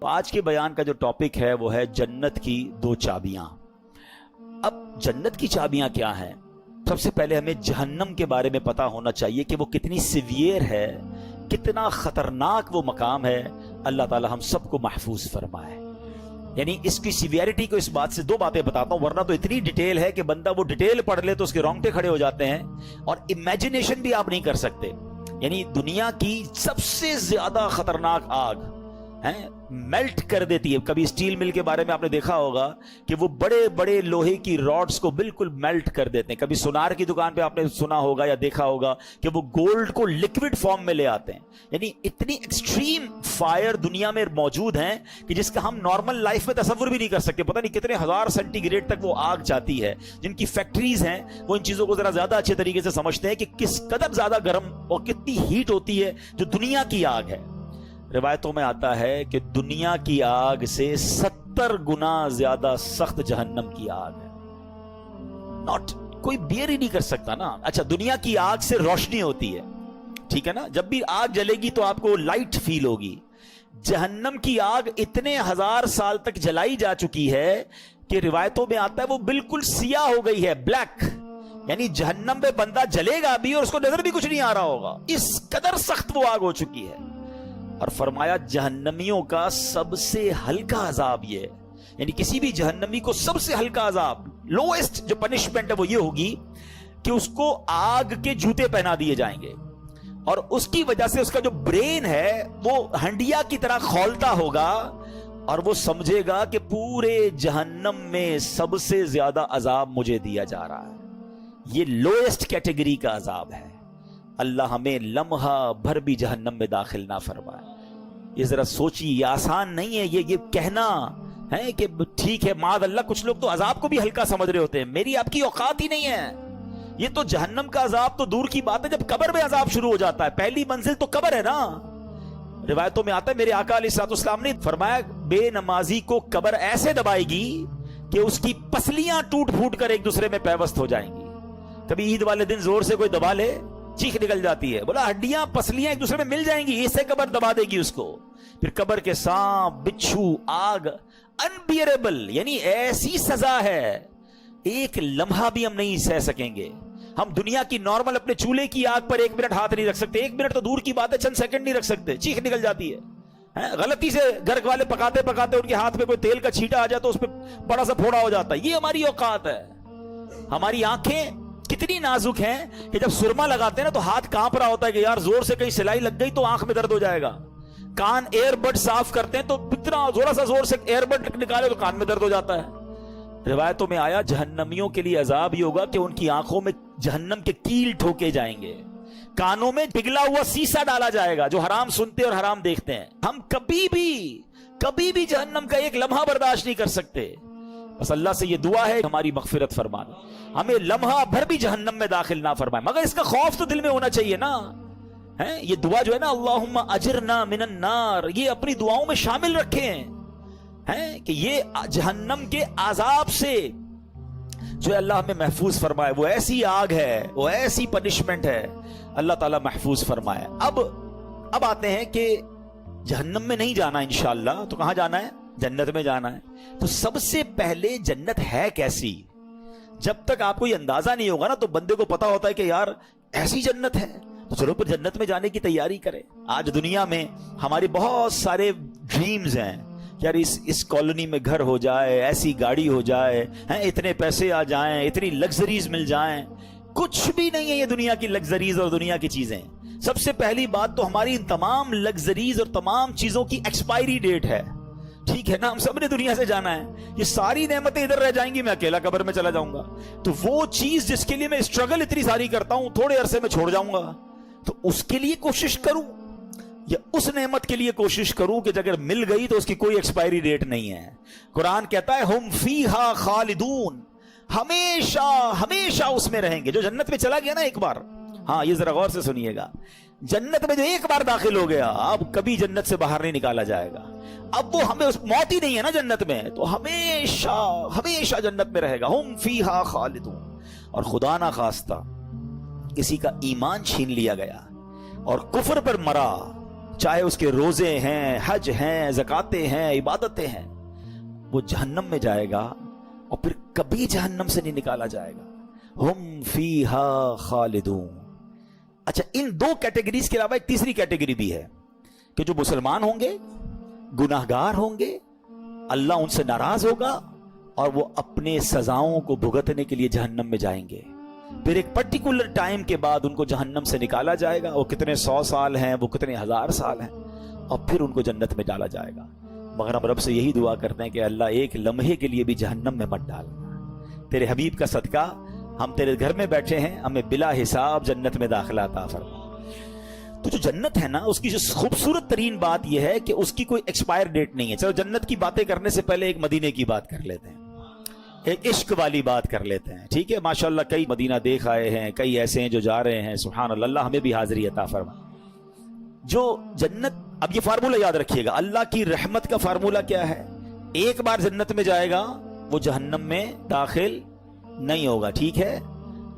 تو آج کے بیان کا جو ٹاپک ہے وہ ہے جنت کی دو چابیاں۔ اب جنت کی چابیاں کیا ہیں؟ سب سے پہلے ہمیں جہنم کے بارے میں پتا ہونا چاہیے کہ وہ کتنی سیویئر ہے، کتنا خطرناک وہ مقام ہے۔ اللہ تعالی ہم سب کو محفوظ فرمائے۔ یعنی اس کی سیویئرٹی کو اس بات سے دو باتیں بتاتا ہوں، ورنہ تو اتنی ڈیٹیل ہے کہ بندہ وہ ڈیٹیل پڑھ لے تو اس کے رونگٹے کھڑے ہو جاتے ہیں اور امیجنیشن بھی آپ نہیں کر سکتے۔ یعنی دنیا کی سب سے زیادہ خطرناک آگ میلٹ کر دیتی ہے۔ کبھی اسٹیل مل کے بارے میں آپ نے دیکھا ہوگا کہ وہ بڑے بڑے لوہے کی راڈز کو بالکل میلٹ کر دیتے ہیں۔ کبھی سونار کی دکان پہ آپ نے سنا ہوگا یا دیکھا ہوگا کہ وہ گولڈ کو لکوڈ فارم میں لے آتے ہیں۔ یعنی اتنی ایکسٹریم فائر دنیا میں موجود ہیں کہ جس کا ہم نارمل لائف میں تصور بھی نہیں کر سکتے۔ پتہ نہیں کتنے ہزار سینٹی گریڈ تک وہ آگ جاتی ہے۔ جن کی فیکٹریز ہیں وہ ان چیزوں کو ذرا زیادہ اچھے طریقے سے سمجھتے ہیں کہ کس قدر زیادہ گرم اور کتنی ہیٹ ہوتی ہے جو دنیا کی آگ ہے۔ روایتوں میں آتا ہے کہ دنیا کی آگ سے 70 گنا زیادہ سخت جہنم کی آگ ہے۔ ناٹ کوئی بیئر ہی نہیں کر سکتا نا۔ اچھا، دنیا کی آگ سے روشنی ہوتی ہے، ٹھیک ہے نا، جب بھی آگ جلے گی تو آپ کو لائٹ فیل ہوگی۔ جہنم کی آگ اتنے ہزار سال تک جلائی جا چکی ہے کہ روایتوں میں آتا ہے وہ بالکل سیاہ ہو گئی ہے، بلیک۔ یعنی جہنم میں بندہ جلے گا بھی اور اس کو نظر بھی کچھ نہیں آ رہا ہوگا، اس قدر سخت وہ آگ ہو چکی ہے۔ اور فرمایا جہنمیوں کا سب سے ہلکا عذاب یہ ہے، یعنی کسی بھی جہنمی کو سب سے ہلکا عذاب، لوئسٹ جو پنشمنٹ ہے وہ یہ ہوگی کہ اس کو آگ کے جوتے پہنا دیے جائیں گے اور اس کی وجہ سے اس کا جو برین ہے وہ ہنڈیا کی طرح کھولتا ہوگا اور وہ سمجھے گا کہ پورے جہنم میں سب سے زیادہ عذاب مجھے دیا جا رہا ہے۔ یہ لوئسٹ کیٹیگری کا عذاب ہے۔ اللہ ہمیں لمحہ بھر بھی جہنم میں داخل نہ فرمائے۔ یہ ذرا سوچیے، یہ آسان نہیں ہے یہ کہنا ہے کہ ٹھیک ہے معاذ اللہ، کچھ لوگ تو عذاب کو بھی ہلکا سمجھ رہے ہوتے ہیں۔ میری آپ کی اوقات ہی نہیں ہے۔ یہ تو جہنم کا عذاب تو دور کی بات ہے، جب قبر میں عذاب شروع ہو جاتا ہے، پہلی منزل تو قبر ہے نا۔ روایتوں میں آتا ہے میرے آقا علیہ الصلوۃ والسلام نے فرمایا بے نمازی کو قبر ایسے دبائے گی کہ اس کی پسلیاں ٹوٹ پھوٹ کر ایک دوسرے میں پیوست ہو جائیں گی۔ کبھی عید والے دن زور سے کوئی دبا لے، چیخ نکل جاتی ہے، بولا ہڈیاں پسلیاں ایک دوسرے میں مل جائیں گی، اسے قبر دبا دے گی اس کو۔ پھر قبر کے سانپ، بچھو، آگ، انبیئریبل، یعنی ایسی سزا ہے ایک لمحہ بھی ہم نہیں سہ سکیں گے۔ ہم دنیا کی نارمل اپنے چولہے کی آگ پر 1 منٹ ہاتھ نہیں رکھ سکتے، 1 منٹ تو دور کی بات ہے، چند سیکنڈ نہیں رکھ سکتے، چیخ نکل جاتی ہے۔ غلطی سے گھر والے پکاتے پکاتے ان کے ہاتھ میں کوئی تیل کا چھینٹا آ جائے تو اس پہ بڑا سا پھوڑا ہو جاتا ہے۔ یہ ہماری اوقات ہے۔ ہماری آنکھیں کتنی نازک ہیں کہ جب سرما لگاتے ہیں نا تو ہاتھ کانپ رہا ہوتا ہے کہ یار زور سے کہیں سلائی لگ گئی تو آنکھ میں درد ہو جائے گا۔ کان ایئر بڈ صاف کرتے ہیں تو اتنا تھوڑا سا زور سے ایئر بڈ نکالے تو کان میں درد ہو جاتا ہے۔ روایتوں میں آیا جہنمیوں کے لیے عذاب یہ ہوگا کہ ان کی آنکھوں میں جہنم کے کیل ٹھوکے جائیں گے، کانوں میں پگھلا ہوا سیسا ڈالا جائے گا جو حرام سنتے اور حرام دیکھتے ہیں۔ ہم کبھی بھی جہنم کا ایک لمحہ برداشت نہیں کر سکتے۔ بس اللہ سے یہ دعا ہے ہماری مغفرت فرمانا، ہمیں لمحہ بھر بھی جہنم میں داخل نہ فرمائے، مگر اس کا خوف تو دل میں ہونا چاہیے نا۔ یہ دعا جو ہے نا اللہم اجرنا من النار، یہ اپنی دعاؤں میں شامل رکھیں کہ یہ جہنم کے عذاب سے جو ہے اللہ ہمیں محفوظ فرمائے۔ وہ ایسی آگ ہے، وہ ایسی پنشمنٹ ہے، اللہ تعالیٰ محفوظ فرمائے۔ اب آتے ہیں کہ جہنم میں نہیں جانا انشاءاللہ، تو کہاں جانا ہے؟ جنت میں جانا ہے۔ تو سب سے پہلے جنت ہے کیسی؟ جب تک آپ کو یہ اندازہ نہیں ہوگا نا تو بندے کو پتا ہوتا ہے کہ یار ایسی جنت ہے تو چلو پھر جنت میں جانے کی تیاری کرے۔ آج دنیا میں ہمارے بہت سارے ڈریمز ہیں، یار اس کالونی میں گھر ہو جائے، ایسی گاڑی ہو جائے، اتنے پیسے آ جائیں، اتنی لگژریز مل جائیں۔ کچھ بھی نہیں ہے یہ دنیا کی لگژریز اور دنیا کی چیزیں۔ سب سے پہلی بات تو ہماری ان تمام لگژریز اور تمام چیزوں کی ایکسپائری ڈیٹ ہے، ٹھیک ہے نا۔ ہم سب نے دنیا سے جانا ہے، یہ ساری نعمتیں ادھر رہ جائیں گی، میں اکیلا قبر میں چلا جاؤں گا۔ تو وہ چیز جس کے لیے میں اسٹرگل اتنی ساری کرتا ہوں تھوڑے عرصے میں چھوڑ جاؤں گا، تو اس کے لیے کوشش کروں یا اس نعمت کے لیے کوشش کروں کہ اگر مل گئی تو اس کی کوئی ایکسپائری ڈیٹ نہیں ہے۔ قرآن کہتا ہے ہم فیہا خالدون، ہمیشہ ہمیشہ اس میں رہیں گے۔ جو جنت میں چلا گیا نا ایک بار، ہاں یہ ذرا غور سے سنیے گا، جنت میں جو ایک بار داخل ہو گیا اب کبھی جنت سے باہر نہیں نکالا جائے گا۔ اب وہ ہمیں موت ہی نہیں ہے نا جنت میں، تو ہمیشہ ہمیشہ جنت میں رہے گا۔ ہم فیہا خالدون۔ اور خدا نہ خواستہ کسی کا ایمان چھین لیا گیا اور کفر پر مرا چاہے اس کے روزے ہیں، حج ہیں، زکاتیں ہیں، عبادتیں ہیں، وہ جہنم میں جائے گا اور پھر کبھی جہنم سے نہیں نکالا جائے گا. ہم فیہا خالدون. اچھا، ان دو کیٹیگریز کے علاوہ ایک تیسری کیٹیگری بھی ہے کہ جو مسلمان ہوں گے، گناہگار ہوں گے، اللہ ان سے ناراض ہوگا اور وہ اپنے سزاؤں کو بھگتنے کے لیے جہنم میں جائیں گے. پھر ایک پرٹیکولر ٹائم کے بعد ان کو جہنم سے نکالا جائے گا. وہ کتنے 100 سال ہیں، وہ کتنے 1000 سال ہیں، اور پھر ان کو جنت میں ڈالا جائے گا. مگر ہم رب سے یہی دعا کرتے ہیں کہ اللہ ایک لمحے کے لیے بھی جہنم میں مت ڈالنا. تیرے حبیب کا صدقہ ہم تیرے گھر میں بیٹھے ہیں، ہمیں بلا حساب جنت میں داخلہ عطا فرما. تو جو جنت ہے نا، اس کی جو خوبصورت ترین بات یہ ہے کہ اس کی کوئی ایکسپائر ڈیٹ نہیں ہے. چلو جنت کی باتیں کرنے سے پہلے ایک مدینے کی بات کر لیتے ہیں، ایک عشق والی بات کر لیتے ہیں. ٹھیک ہے، ماشاءاللہ کئی مدینہ دیکھ آئے ہیں، کئی ایسے ہیں جو جا رہے ہیں. سبحان اللہ، اللہ ہمیں بھی حاضری عطا فرما. جو جنت، اب یہ فارمولہ یاد رکھیے گا، اللہ کی رحمت کا فارمولہ کیا ہے؟ ایک بار جنت میں جائے گا وہ جہنم میں داخل نہیں ہوگا. ٹھیک ہے،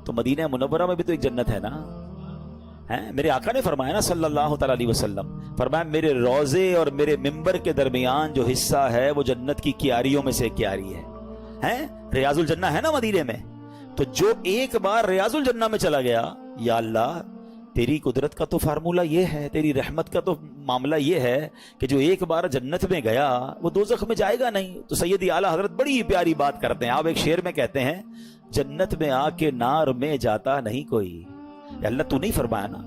تو مدینہ منورہ میں بھی تو ایک جنت ہے نا. میرے آقا نے فرمایا نا صلی اللہ تعالی علیہ وسلم، فرمایا میرے روزے اور میرے ممبر کے درمیان جو حصہ ہے وہ جنت کی کیاریوں میں سے ایک کیاری ہے. ریاض الجنہ ہے نا مدینے میں. تو جو ایک بار ریاض الجنہ میں چلا گیا، یا اللہ تیری قدرت کا تو فارمولہ یہ ہے، تیری رحمت کا تو معاملہ یہ ہے کہ جو ایک بار جنت میں گیا وہ دوزخ میں جائے گا نہیں. تو سیدی اعلیٰ حضرت بڑی پیاری بات کرتے ہیں. آپ ایک شعر میں کہتے ہیں، جنت میں آ کے نار میں جاتا نہیں کوئی. اللہ تو نہیں فرمایا نا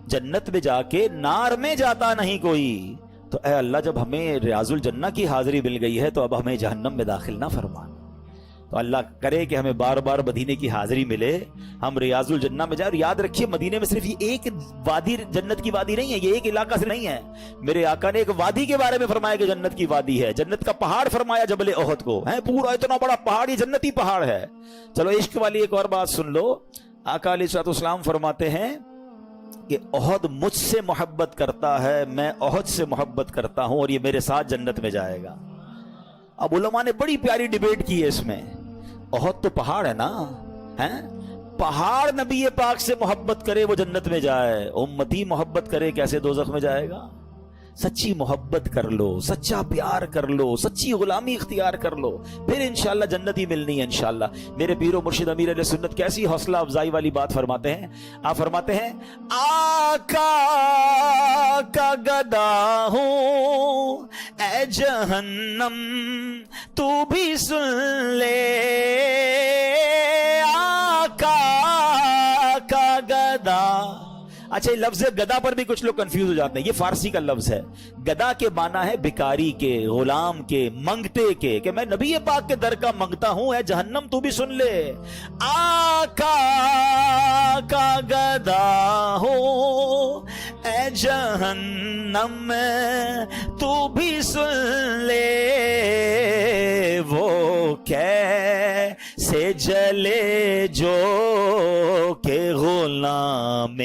جنت میں جا کے نار میں جاتا نہیں کوئی. تو اے اللہ جب ہمیں ریاض الجنہ کی حاضری مل گئی ہے تو اب ہمیں جہنم میں داخل نہ فرمانا. تو اللہ کرے کہ ہمیں بار بار مدینے کی حاضری ملے، ہم ریاض الجنہ میں جائیں. اور یاد رکھیے مدینے میں صرف یہ ایک وادی جنت کی وادی نہیں ہے، یہ ایک علاقہ سے نہیں ہے. میرے آقا نے ایک وادی کے بارے میں فرمایا کہ جنت کی وادی ہے. جنت کا پہاڑ فرمایا جبل احد کو، ہے پورا اتنا بڑا پہاڑ، یہ جنتی پہاڑ ہے. چلو عشق والی ایک اور بات سن لو. آقا علیہ الصلوۃ والسلام فرماتے ہیں کہ احد مجھ سے محبت کرتا ہے، میں احد سے محبت کرتا ہوں، اور یہ میرے ساتھ جنت میں جائے گا. اب علماء نے بڑی پیاری ڈیبیٹ کی ہے اس میں. احد تو پہاڑ ہے نا، پہاڑ نبی پاک سے محبت کرے وہ جنت میں جائے، امتی محبت کرے کیسے دوزخ میں جائے گا؟ سچی محبت کر لو، سچا پیار کر لو، سچی غلامی اختیار کر لو، پھر انشاءاللہ جنت ہی ملنی ہے انشاءاللہ. میرے پیر و مرشد امیر اہل سنت کیسی حوصلہ افزائی والی بات فرماتے ہیں. آپ فرماتے ہیں، آقا کا گدا ہوں اے جہنم تو بھی سن لے، آقا کا گدا. اچھا، یہ لفظ گدا پر بھی کچھ لوگ کنفیوز ہو جاتے ہیں. یہ فارسی کا لفظ ہے. گدا کے معنی ہے بھکاری کے، غلام کے، منگتے کے، کہ میں نبی پاک کے در کا منگتا ہوں، اے جہنم تو بھی سن لے. آقا کا گدا ہو اے جہنم تو بھی سن لے، وہ کیسے جلے جو کہ غلام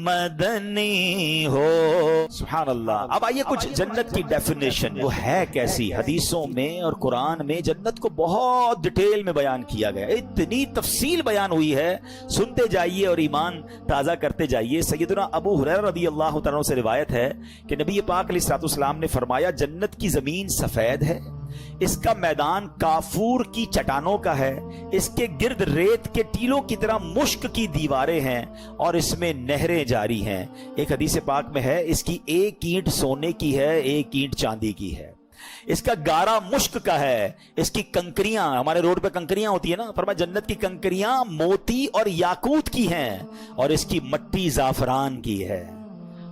مدنی ہو. سبحان اللہ. اب آئیے کچھ جنت کی ڈیفینیشن وہ ہے کیسی. حدیثوں میں اور قرآن میں جنت کو بہت ڈیٹیل میں بیان کیا گیا، اتنی تفصیل بیان ہوئی ہے. سنتے جائیے اور ایمان تازہ کرتے جائیے. سیدنا ابو ہریرہ رضی اللہ تعالیٰ سے روایت ہے کہ نبی پاک علیہ الصلوۃ والسلام نے فرمایا، جنت کی زمین سفید ہے، اس کا میدان کافور کی چٹانوں کا ہے، اس کے گرد ریت کے ٹیلوں کی طرح مشک کی دیواریں ہیں، اور اس میں نہریں جاری ہیں. ایک حدیث پاک میں ہے، اس کی ایک اینٹ سونے کی ہے، ایک اینٹ چاندی کی ہے، اس کا گارا مشک کا ہے، اس کی کنکریاں، ہمارے روڈ پہ کنکریاں ہوتی ہیں نا، فرمایا جنت کی کنکریاں موتی اور یاقوت کی ہیں، اور اس کی مٹی زعفران کی ہے.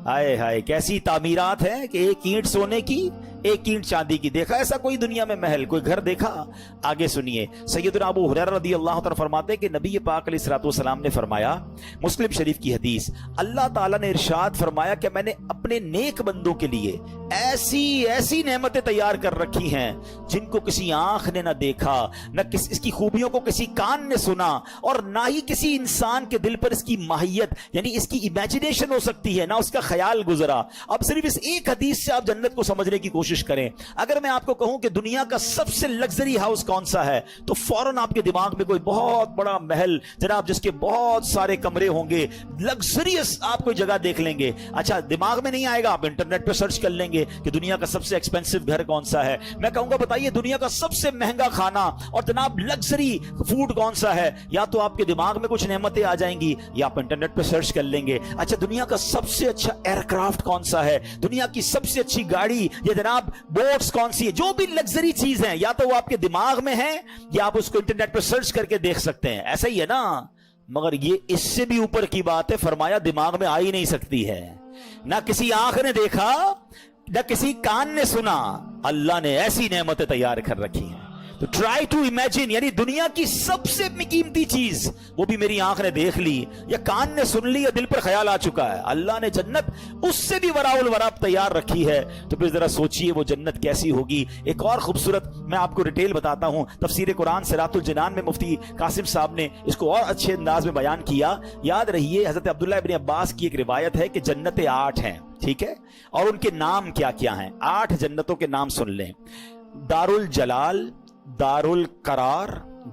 ہائے ہائے، کیسی تعمیرات ہیں کہ ایک اینٹ سونے کی، ایک اینٹ چاندی کی. دیکھا ایسا کوئی دنیا میں محل، کوئی گھر دیکھا؟ آگے سنیے. سیدنا ابو ہریرہ رضی اللہ تعالیٰ فرماتے ہیں کہ نبی پاک علیہ الصلوۃ والسلام نے فرمایا، مسلم شریف کی حدیث، اللہ تعالیٰ نے ارشاد فرمایا کہ میں نے اپنے نیک بندوں کے لیے ایسی نعمتیں تیار کر رکھی ہیں جن کو کسی آنکھ نے نہ دیکھا، نہ اس کی خوبیوں کو کسی کان نے سنا، اور نہ ہی کسی انسان کے دل پر اس کی ماہیت یعنی اس کی امیجنیشن ہو سکتی ہے، نہ اس کا خیال گزرا. اب صرف اس ایک حدیث سے آپ جنت کو سمجھنے کی کوشش کریں. اگر میں آپ کو کہوں کہ دنیا کا سب سے لگژری ہاؤس کون سا ہے تو فوراً آپ کے دماغ میں کوئی بہت بڑا محل جناب جس کے بہت سارے کمرے ہوں گے, لگژریس آپ کوئی جگہ دیکھ لیں گے. اچھا دماغ میں نہیں آئے گا, آپ انٹرنیٹ پہ سرچ کر لیں گے کہ دنیا کا سب سے ایکسپینسو گھر کون سا ہے. میں کہوں گا بتائیے دنیا کا سب سے مہنگا کھانا اور جناب لگژری فوڈ کون سا ہے, یا تو آپ کے دماغ میں کچھ نعمتیں آ جائیں گی یا آپ انٹرنیٹ پہ سرچ کر لیں گے. اچھا دنیا کا سب سے اچھا ایئر کرافٹ کون سا ہے, دنیا کی سب سے اچھی گاڑی یا جناب بوٹس کون سی ہے, جو بھی لگژری چیز ہے یا تو وہ آپ کے دماغ میں ہے یا آپ اس کو انٹرنیٹ پہ سرچ کر کے دیکھ سکتے ہیں. ایسا ہی ہے نا, مگر یہ اس سے بھی اوپر کی بات ہے. فرمایا دماغ میں آ ہی نہیں سکتی ہے, نہ کسی آنکھ نے دیکھا نہ کسی کان نے سنا. اللہ نے ایسی نعمتیں تیار کر رکھی ہیں. تو ٹرائی ٹو امیجن, یعنی دنیا کی سب سے قیمتی چیز وہ بھی میری آنکھ نے دیکھ لی یا کان نے سن لی یا دل پر خیال آ چکا ہے, اللہ نے جنت اس سے بھی وراء الورا تیار رکھی ہے. تو پھر ذرا سوچئے وہ جنت کیسی ہوگی. ایک اور خوبصورت میں آپ کو ڈیٹیل بتاتا ہوں. تفسیر قرآن صراط الجنان میں مفتی قاسم صاحب نے اس کو اور اچھے انداز میں بیان کیا. یاد رہیے حضرت عبداللہ ابن عباس کی ایک روایت ہے کہ جنتیں 8 ہیں, ٹھیک ہے, اور ان کے نام کیا کیا ہیں. 8 جنتوں کے نام سن لیں. دار الجلال, دار القرار,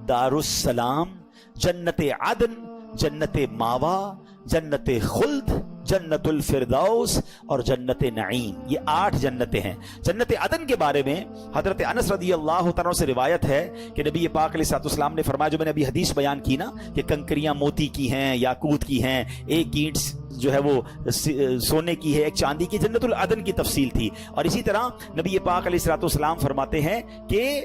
دار السلام, جنت عدن, جنت ماوا, جنت خلد, جنت الفردوس اور جنت نعیم. یہ 8 جنتیں ہیں. جنت عدن کے بارے میں حضرت انس رضی اللہ تعالیٰ سے روایت ہے کہ نبی پاک علیہ الصلوۃ والسلام نے فرمایا, جو میں نے ابھی حدیث بیان کی نا کہ کنکریاں موتی کی ہیں, یاقوت کی ہیں, ایک اینٹ جو ہے وہ سونے کی ہے, ایک چاندی کی, جنت العدن کی تفصیل تھی. اور اسی طرح نبی پاک علیہ الصلوۃ والسلام فرماتے ہیں کہ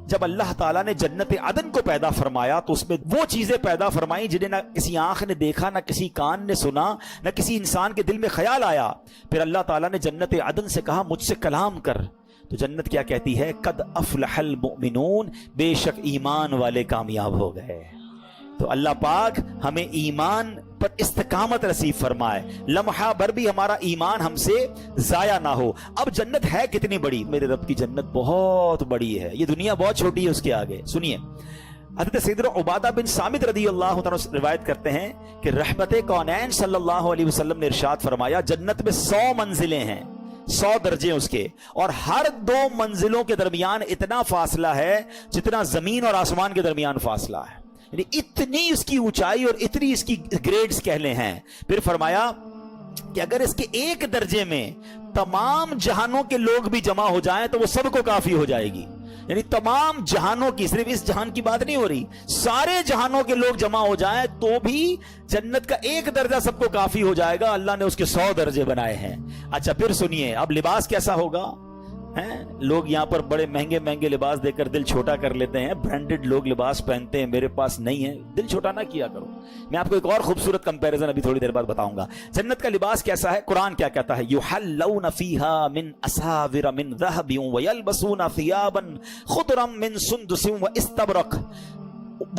جب اللہ تعالیٰ نے جنت عدن کو پیدا فرمایا تو اس میں وہ چیزیں پیدا فرمائیں جنہیں نہ کسی آنکھ نے دیکھا, نہ کسی کان نے سنا, نہ کسی انسان کے دل میں خیال آیا. پھر اللہ تعالیٰ نے جنت عدن سے کہا مجھ سے کلام کر. تو جنت کیا کہتی ہے, قد افلح المؤمنون, بے شک ایمان والے کامیاب ہو گئے. تو اللہ پاک ہمیں ایمان پر استقامت نصیب فرمائے, لمحہ بھر بھی ہمارا ایمان ہم سے ضائع نہ ہو. اب جنت ہے کتنی بڑی, میرے رب کی جنت بہت بڑی ہے, یہ دنیا بہت چھوٹی ہے اس کے آگے. سنیے حضرت سیدنا عبادہ بن صامت رضی اللہ عنہ روایت کرتے ہیں کہ رحمت کونین صلی اللہ علیہ وسلم نے ارشاد فرمایا جنت میں 100 منزلیں ہیں, 100 درجے اس کے, اور ہر 2 منزلوں کے درمیان اتنا فاصلہ ہے جتنا زمین اور آسمان کے درمیان فاصلہ ہے. یعنی اتنی اس کی اونچائی اور اتنی اس کی گریڈز کہنے ہیں. پھر فرمایا کہ اگر اس کے ایک درجے میں تمام جہانوں کے لوگ بھی جمع ہو جائیں تو وہ سب کو کافی ہو جائے گی. یعنی تمام جہانوں کی, صرف اس جہان کی بات نہیں ہو رہی, سارے جہانوں کے لوگ جمع ہو جائیں تو بھی جنت کا ایک درجہ سب کو کافی ہو جائے گا. اللہ نے اس کے 100 درجے بنائے ہیں. اچھا پھر سنیے اب لباس کیسا ہوگا. لوگ یہاں پر بڑے مہنگے مہنگے لباس دے کر دل چھوٹا کر لیتے ہیں, برانڈڈ لوگ لباس پہنتے ہیں, میرے پاس نہیں ہے, دل چھوٹا نہ کیا کرو. میں آپ کو ایک اور خوبصورت کمپیریزن ابھی تھوڑی دیر بعد بتاؤں گا. جنت کا لباس کیسا ہے, قرآن کیا کہتا ہے, یحلون فیہا من اساور من ذہب ویلبسون ثیابا خضرا من سندس واستبرق.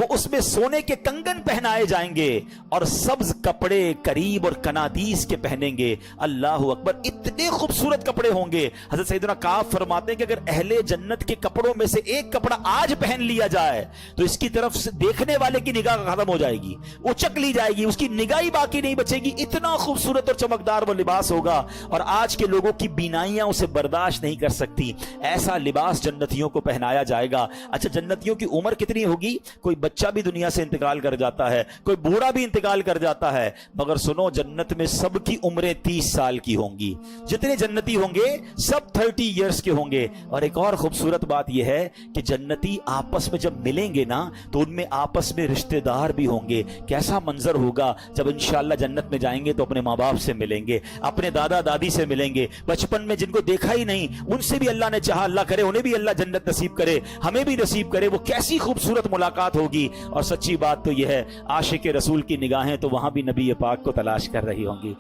وہ اس میں سونے کے کنگن پہنائے جائیں گے اور سبز کپڑے قریب اور کنادیس کے پہنیں گے. اللہ اکبر, اتنے خوبصورت کپڑے ہوں گے. حضرت سیدنا کعب فرماتے ہیں کہ اگر اہل جنت کے کپڑوں میں سے ایک کپڑا آج پہن لیا جائے تو اس کی طرف سے دیکھنے والے کی نگاہ ختم ہو جائے گی, اچک لی جائے گی, اس کی نگاہ باقی نہیں بچے گی. اتنا خوبصورت اور چمکدار وہ لباس ہوگا اور آج کے لوگوں کی بینائیاں اسے برداشت نہیں کر سکتی. ایسا لباس جنتیوں کو پہنایا جائے گا. اچھا جنتیوں کی عمر کتنی ہوگی, کوئی بچہ بھی دنیا سے انتقال کر جاتا ہے, کوئی بوڑھا بھی انتقال کر جاتا ہے, مگر سنو جنت میں سب کی عمریں 30 سال کی ہوں گی. جتنے جنتی ہوں گے سب 30 ایئرس کے ہوں گے. اور ایک اور خوبصورت بات یہ ہے کہ جنتی آپس میں جب ملیں گے نا تو ان میں آپس میں رشتہ دار بھی ہوں گے. کیسا منظر ہوگا جب انشاءاللہ جنت میں جائیں گے تو اپنے ماں باپ سے ملیں گے, اپنے دادا دادی سے ملیں گے, بچپن میں جن کو دیکھا ہی نہیں ان سے بھی اللہ نے چاہا, اللہ کرے انہیں بھی اللہ جنت نصیب کرے, ہمیں بھی نصیب کرے. وہ کیسی خوبصورت ملاقات ہوگی. اور سچی بات تو یہ ہے عاشق رسول کی نگاہیں تو وہاں بھی نبی پاک کو تلاش کر رہی ہوں گی.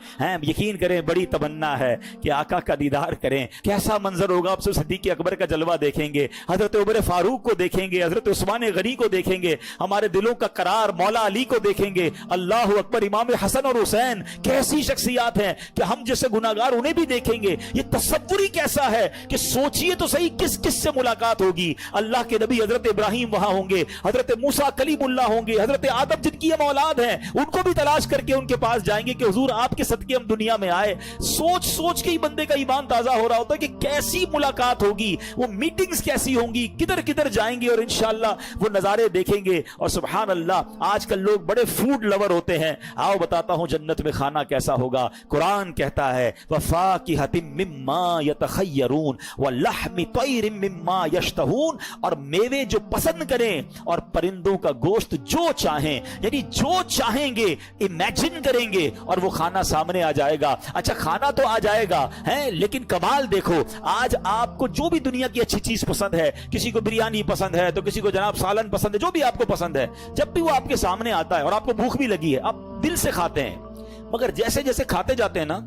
یقین کریں بڑی تمنا ہے کہ آقا کا دیدار کریں. کیسا منظر ہوگا. آپ صدیق اکبر کا جلوہ دیکھیں گے, حضرت عمر فاروق کو دیکھیں گے, حضرت عثمان غنی کو دیکھیں گے, ہمارے دلوں کا قرار مولا علی کو دیکھیں گے. اللہ اکبر, امام حسن اور حسین کیسی شخصیات ہیں کہ ہم جیسے گناہگار انہیں بھی دیکھیں گے. یہ تصور ہی کیسا ہے کہ سوچئے تو صحیح کس کس سے ملاقات ہوگی. اللہ کے نبی حضرت ابراہیم وہاں ہوں گے, حضرت موسیٰ موسیٰ کلیم اللہ ہوں گے, حضرت آدم جن کی ہم اولاد ہیں ان کو بھی تلاش کر کے ان کے پاس جائیں گے کہ حضور آپ کے صدقے ہم دنیا میں آئے. سوچ سوچ کے ہی بندے کا ایمان تازہ ہو رہا ہوتا ہے کہ کیسی ملاقات ہوگی, وہ میٹنگز کیسی ہوں گی, کدھر کدھر جائیں گے اور انشاءاللہ وہ نظارے دیکھیں گے. اور سبحان اللہ, آج کل لوگ بڑے فوڈ لور ہوتے ہیں. آؤ بتاتا ہوں جنت میں کھانا کیسا ہوگا. قرآن کہتا ہے وَفَاكِهَةٍ مِّمَّا يَتَخَيَّرُونَ وَلَحْمِ طَيْرٍ مِّمَّا يَشْتَهُونَ, اور میوے جو پسند کریں اور پرندوں کا گوشت جو چاہیں, یعنی جو چاہیں گے امیجن کریں گے اور وہ کھانا سامنے آ جائے گا. اچھا کھانا تو آ جائے گا ہیں, لیکن کمال دیکھو, آج آپ کو جو بھی دنیا کی اچھی چیز پسند ہے, کسی کو بریانی پسند ہے تو کسی کو جناب سالن پسند ہے, جو بھی آپ کو پسند ہے, جب بھی وہ آپ کے سامنے آتا ہے اور آپ کو بھوک بھی لگی ہے, آپ دل سے کھاتے ہیں. مگر جیسے جیسے کھاتے جاتے ہیں نا,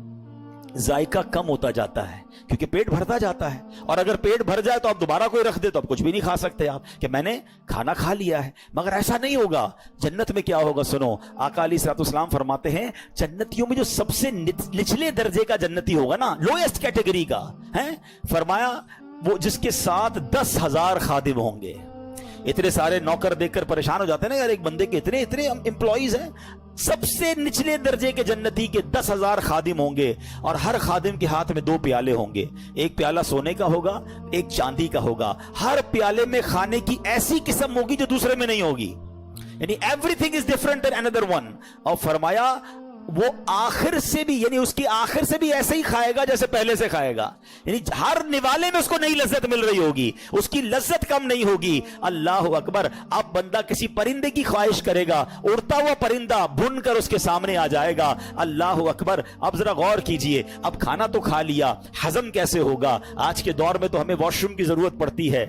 ذائقہ کم ہوتا جاتا ہے کیونکہ پیٹ بھرتا جاتا ہے. اور اگر پیٹ بھر جائے تو آپ دوبارہ کوئی رکھ دے تو آپ کچھ بھی نہیں کھا سکتے, آپ کہ میں نے کھانا کھا لیا ہے. مگر ایسا نہیں ہوگا. جنت میں کیا ہوگا سنو, آقا علیہ الصلوۃ والسلام فرماتے ہیں جنتیوں میں جو سب سے نچلے درجے کا جنتی ہوگا نا, لوئسٹ کیٹیگری کا ہے, فرمایا وہ جس کے ساتھ 10,000 خادم ہوں گے. اتنے سارے نوکر دیکھ کر پریشان ہو جاتے ہیں نا یار, ایک بندے کے اتنے امپلائیز ہیں. سب سے نچلے درجے کے جنتی کے 10,000 خادم ہوں گے, اور ہر خادم کے ہاتھ میں 2 پیالے ہوں گے. ایک پیالہ سونے کا ہوگا, ایک چاندی کا ہوگا. ہر پیالے میں کھانے کی ایسی قسم ہوگی جو دوسرے میں نہیں ہوگی, یعنی everything is different than اندر ون. اور فرمایا وہ آخر سے بھی, یعنی اس کی آخر سے بھی ایسے ہی کھائے گا جیسے پہلے سے کھائے گا, یعنی ہر نوالے میں اس کو نئی لذت مل رہی ہوگی, اس کی لذت کم نہیں ہوگی. اللہ اکبر. اب بندہ کسی پرندے کی خواہش کرے گا, اڑتا ہوا پرندہ بھن کر اس کے سامنے آ جائے گا. اللہ اکبر. اب ذرا غور کیجئے, اب کھانا تو کھا لیا, ہضم کیسے ہوگا؟ آج کے دور میں تو ہمیں واش روم کی ضرورت پڑتی ہے,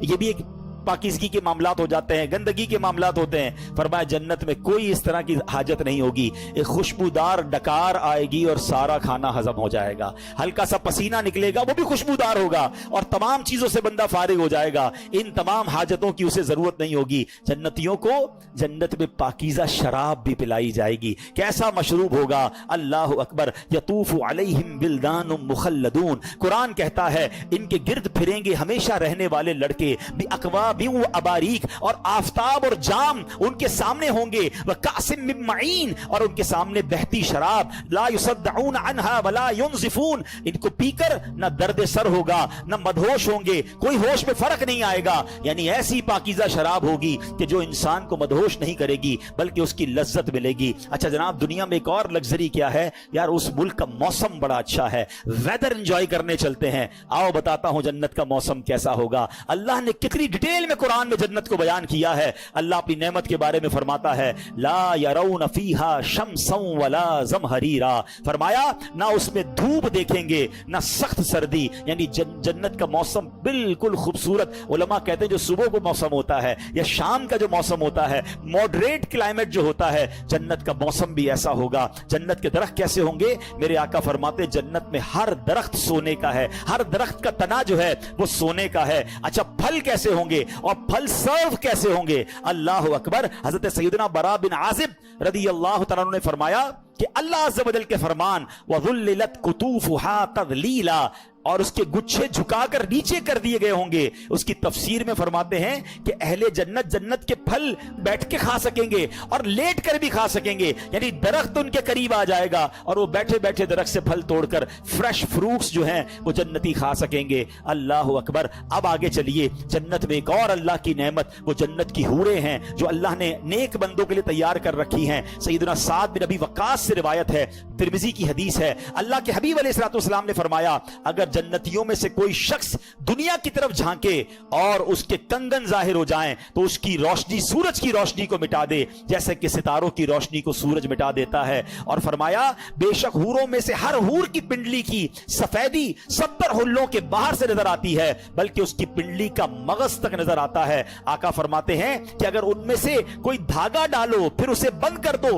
یہ بھی ایک پاکیزگی کے معاملات ہو جاتے ہیں, گندگی کے معاملات ہوتے ہیں. فرمایا جنت میں کوئی اس طرح کی حاجت نہیں ہوگی. ایک خوشبودار ڈکار آئے گی اور سارا کھانا ہضم ہو جائے گا. ہلکا سا پسینہ نکلے گا, وہ بھی خوشبودار ہوگا, اور تمام چیزوں سے بندہ فارغ ہو جائے گا. ان تمام حاجتوں کی اسے ضرورت نہیں ہوگی. جنتیوں کو جنت میں پاکیزہ شراب بھی پلائی جائے گی. کیسا مشروب ہوگا؟ اللہ اکبر. یطوف علیہم ولدان مخلدون. قرآن کہتا ہے ان کے گرد پھریں گے ہمیشہ رہنے والے لڑکے, باقواب اباریک, اور آفتاب اور جام ان کے سامنے ہوں گے, وکاسم من معین, اور ان کے سامنے بہتی شراب, لا یصدعون عنہا ولا ینزفون. ان کو پی کر نہ درد سر ہوگا نہ مدہوش ہوں گے, کوئی ہوش میں فرق نہیں آئے گا. یعنی ایسی پاکیزہ شراب ہوگی کہ جو انسان کو مدہوش نہیں کرے گی بلکہ اس کی لذت ملے گی. اچھا جناب, دنیا میں ایک اور لگژری کیا ہے یار, اس ملک کا موسم بڑا اچھا ہے, ویدر انجوائے کرنے چلتے ہیں. آؤ بتاتا ہوں جنت کا موسم کیسا ہوگا. اللہ نے کتنی ڈیٹیل میں قرآن میں جنت کو بیان کیا ہے. اللہ اپنی نعمت کے بارے میں فرماتا ہے لا يرون فیہا شمسا ولا زمہریرا. فرمایا نہ اس میں دھوپ دیکھیں گے نہ سخت سردی, یعنی جنت کا موسم بالکل خوبصورت. علماء کہتے ہیں جو صبح کو موسم ہوتا ہے یا شام کا جو موسم ہوتا ہے, ماڈریٹ کلائمیٹ جو ہوتا ہے, جنت کا موسم بھی ایسا ہوگا. جنت کے درخت کیسے ہوں گے؟ میرے آقا فرماتے جنت میں ہر درخت سونے کا ہے, ہر درخت کا تنا جو ہے وہ سونے کا ہے. اچھا پھل کیسے ہوں گے اور پھل سرو کیسے ہوں گے؟ اللہ اکبر. حضرت سیدنا برا بن عازب رضی اللہ تعالیٰ عنہ نے فرمایا کہ اللہ عز و جل کے فرمان وَذُلِّلَتْ قُطُوفُهَا تَذْلِيلًا, اور اس کے گچھے جھکا کر نیچے کر دیے گئے ہوں گے. اس کی تفسیر میں فرماتے ہیں کہ اہل جنت جنت کے پھل بیٹھ کے کھا سکیں گے اور لیٹ کر بھی کھا سکیں گے, یعنی درخت ان کے قریب آ جائے گا اور وہ بیٹھے بیٹھے درخت سے پھل توڑ کر فریش فروٹس جو ہیں وہ جنتی کھا سکیں گے. اللہ اکبر. اب آگے چلیے, جنت میں ایک اور اللہ کی نعمت, وہ جنت کی حوریں ہیں جو اللہ نے نیک بندوں کے لیے تیار کر رکھی ہیں. سیدنا سعد بن ابی وقاص سے روایت ہے, ترمذی کی حدیث ہے, اللہ کے حبیب علیہ الصلوۃ والسلام نے فرمایا اگر جنتیوں میں سے کوئی شخص دنیا کی طرف جھانکے اور اس کے کنگن ظاہر ہو جائیں تو اس کی روشنی سورج کی روشنی کو مٹا دے جیسے کہ ستاروں کی روشنی کو سورج مٹا دیتا ہے. اور فرمایا بے شک حوروں میں سے ہر حور کی پنڈلی کی سفیدی 70 ہلوں کے باہر سے نظر آتی ہے, بلکہ اس کی پنڈلی کا مغز تک نظر آتا ہے. آقا فرماتے ہیں کہ اگر ان میں سے کوئی دھاگا ڈالو پھر اسے بند کر دو